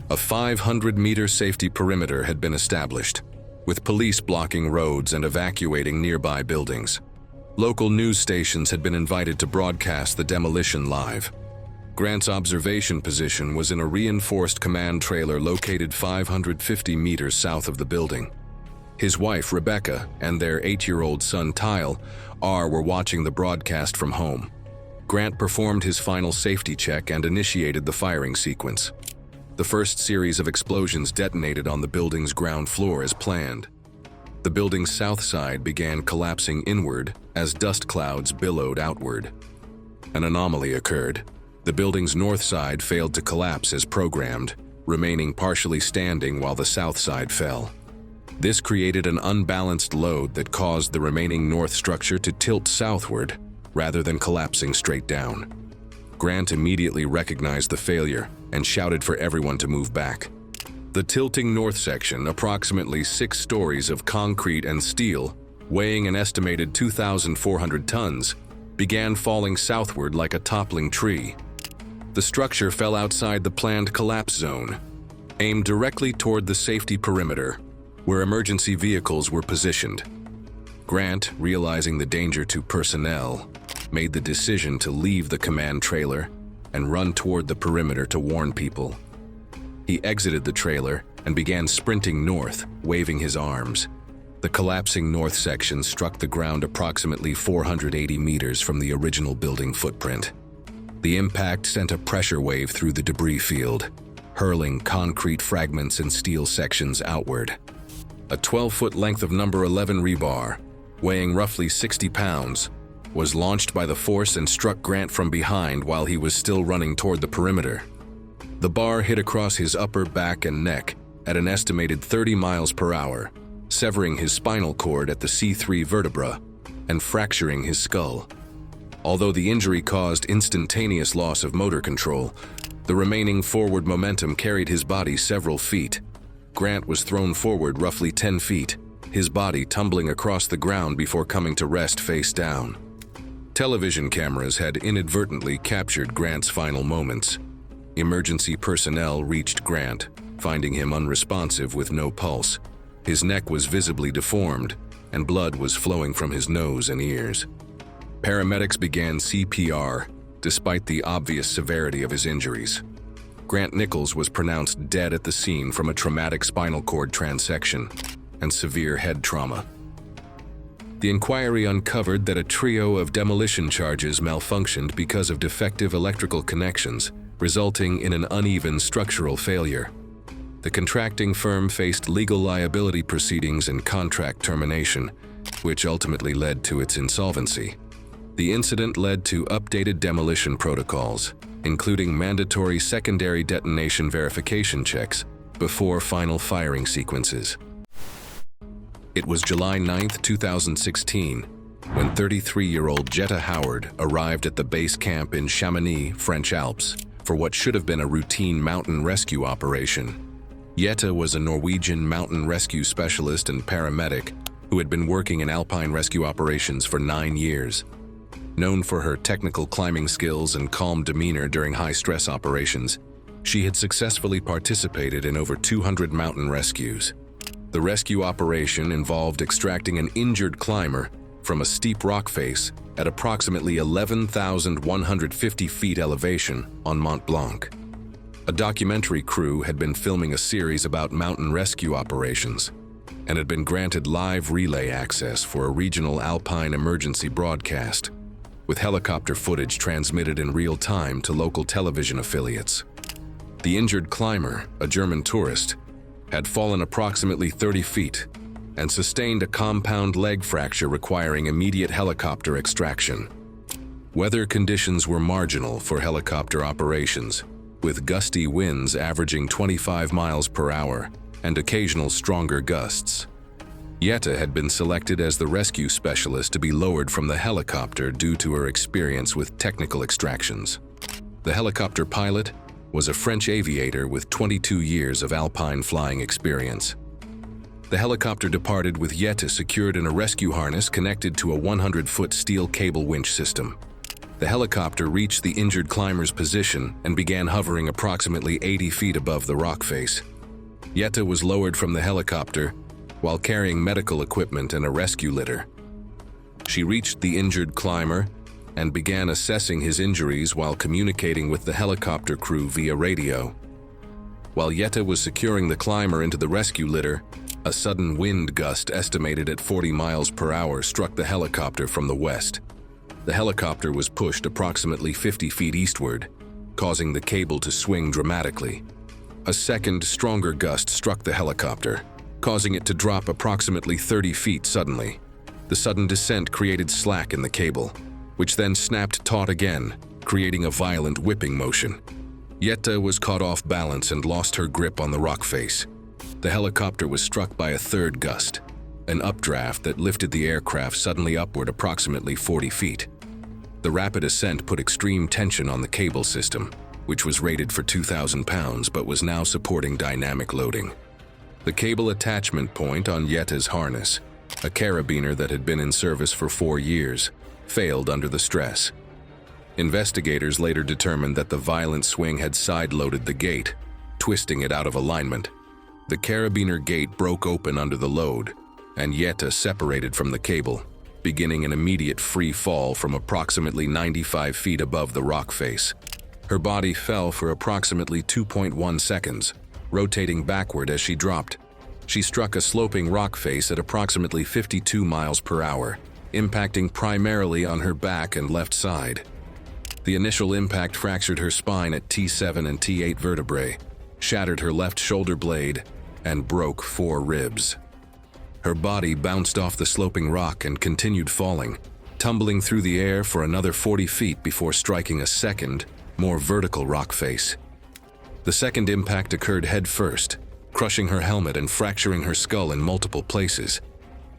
A 500-meter safety perimeter had been established, with police blocking roads and evacuating nearby buildings. Local news stations had been invited to broadcast the demolition live. Grant's observation position was in a reinforced command trailer located 550 meters south of the building. His wife, Rebecca, and their 8-year-old son, Tyle, were watching the broadcast from home. Grant performed his final safety check and initiated the firing sequence. The first series of explosions detonated on the building's ground floor as planned. The building's south side began collapsing inward as dust clouds billowed outward. An anomaly occurred. The building's north side failed to collapse as programmed, remaining partially standing while the south side fell. This created an unbalanced load that caused the remaining north structure to tilt southward rather than collapsing straight down. Grant immediately recognized the failure and shouted for everyone to move back. The tilting north section, approximately 6 stories of concrete and steel, weighing an estimated 2,400 tons, began falling southward like a toppling tree. The structure fell outside the planned collapse zone, aimed directly toward the safety perimeter, where emergency vehicles were positioned. Grant, realizing the danger to personnel, made the decision to leave the command trailer and run toward the perimeter to warn people. He exited the trailer and began sprinting north, waving his arms. The collapsing north section struck the ground approximately 480 meters from the original building footprint. The impact sent a pressure wave through the debris field, hurling concrete fragments and steel sections outward. A 12-foot length of number 11 rebar, weighing roughly 60 pounds, was launched by the force and struck Grant from behind while he was still running toward the perimeter. The bar hit across his upper back and neck at an estimated 30 miles per hour, severing his spinal cord at the C3 vertebra and fracturing his skull. Although the injury caused instantaneous loss of motor control, the remaining forward momentum carried his body several feet. Grant was thrown forward roughly 10 feet, his body tumbling across the ground before coming to rest face down. Television cameras had inadvertently captured Grant's final moments. Emergency personnel reached Grant, finding him unresponsive with no pulse. His neck was visibly deformed, and blood was flowing from his nose and ears. Paramedics began CPR, despite the obvious severity of his injuries. Grant Nichols was pronounced dead at the scene from a traumatic spinal cord transection and severe head trauma. The inquiry uncovered that a trio of demolition charges malfunctioned because of defective electrical connections, resulting in an uneven structural failure. The contracting firm faced legal liability proceedings and contract termination, which ultimately led to its insolvency. The incident led to updated demolition protocols, including mandatory secondary detonation verification checks before final firing sequences. It was July 9, 2016, when 33-year-old Jetta Howard arrived at the base camp in Chamonix, French Alps, for what should have been a routine mountain rescue operation. Jetta was a Norwegian mountain rescue specialist and paramedic who had been working in alpine rescue operations for 9 years. Known for her technical climbing skills and calm demeanor during high-stress operations, she had successfully participated in over 200 mountain rescues. The rescue operation involved extracting an injured climber from a steep rock face at approximately 11,150 feet elevation on Mont Blanc. A documentary crew had been filming a series about mountain rescue operations and had been granted live relay access for a regional alpine emergency broadcast, with helicopter footage transmitted in real time to local television affiliates. The injured climber, a German tourist, had fallen approximately 30 feet and sustained a compound leg fracture requiring immediate helicopter extraction. Weather conditions were marginal for helicopter operations, with gusty winds averaging 25 miles per hour and occasional stronger gusts. Jetta had been selected as the rescue specialist to be lowered from the helicopter due to her experience with technical extractions. The helicopter pilot, was a French aviator with 22 years of alpine flying experience. The helicopter departed with Jette secured in a rescue harness connected to a 100-foot steel cable winch system. The helicopter reached the injured climber's position and began hovering approximately 80 feet above the rock face. Jette was lowered from the helicopter while carrying medical equipment and a rescue litter. She reached the injured climber and began assessing his injuries while communicating with the helicopter crew via radio. While Jette was securing the climber into the rescue litter, a sudden wind gust estimated at 40 miles per hour struck the helicopter from the west. The helicopter was pushed approximately 50 feet eastward, causing the cable to swing dramatically. A second, stronger gust struck the helicopter, causing it to drop approximately 30 feet suddenly. The sudden descent created slack in the cable, which then snapped taut again, creating a violent whipping motion. Jette was caught off balance and lost her grip on the rock face. The helicopter was struck by a third gust, an updraft that lifted the aircraft suddenly upward approximately 40 feet. The rapid ascent put extreme tension on the cable system, which was rated for 2,000 pounds but was now supporting dynamic loading. The cable attachment point on Jette's harness, a carabiner that had been in service for 4 years, failed under the stress. Investigators later determined that the violent swing had side-loaded the gate, twisting it out of alignment. The carabiner gate broke open under the load, and Jette separated from the cable, beginning an immediate free fall from approximately 95 feet above the rock face. Her body fell for approximately 2.1 seconds, rotating backward as she dropped. She struck a sloping rock face at approximately 52 miles per hour, impacting primarily on her back and left side. The initial impact fractured her spine at T7 and T8 vertebrae, shattered her left shoulder blade, and broke 4 ribs. Her body bounced off the sloping rock and continued falling, tumbling through the air for another 40 feet before striking a second, more vertical rock face. The second impact occurred head first, crushing her helmet and fracturing her skull in multiple places,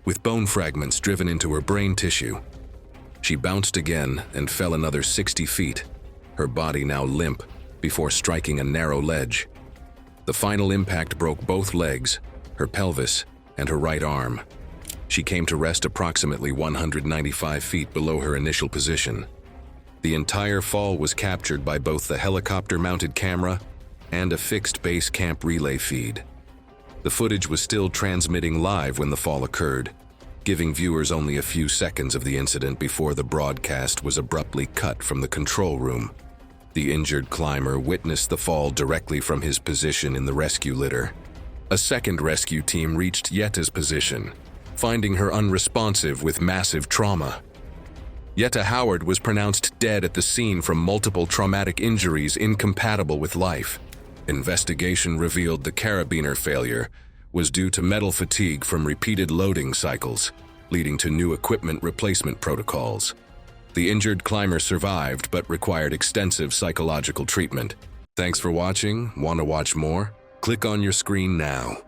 with bone fragments driven into her brain tissue. She bounced again and fell another 60 feet, her body now limp, before striking a narrow ledge. The final impact broke both legs, her pelvis, and her right arm. She came to rest approximately 195 feet below her initial position. The entire fall was captured by both the helicopter-mounted camera and a fixed base camp relay feed. The footage was still transmitting live when the fall occurred, giving viewers only a few seconds of the incident before the broadcast was abruptly cut from the control room. The injured climber witnessed the fall directly from his position in the rescue litter. A second rescue team reached Jette's position, finding her unresponsive with massive trauma. Jette Howard was pronounced dead at the scene from multiple traumatic injuries incompatible with life. Investigation revealed the carabiner failure was due to metal fatigue from repeated loading cycles, leading to new equipment replacement protocols. The injured climber survived but required extensive psychological treatment. Thanks for watching. Want to watch more? Click on your screen now.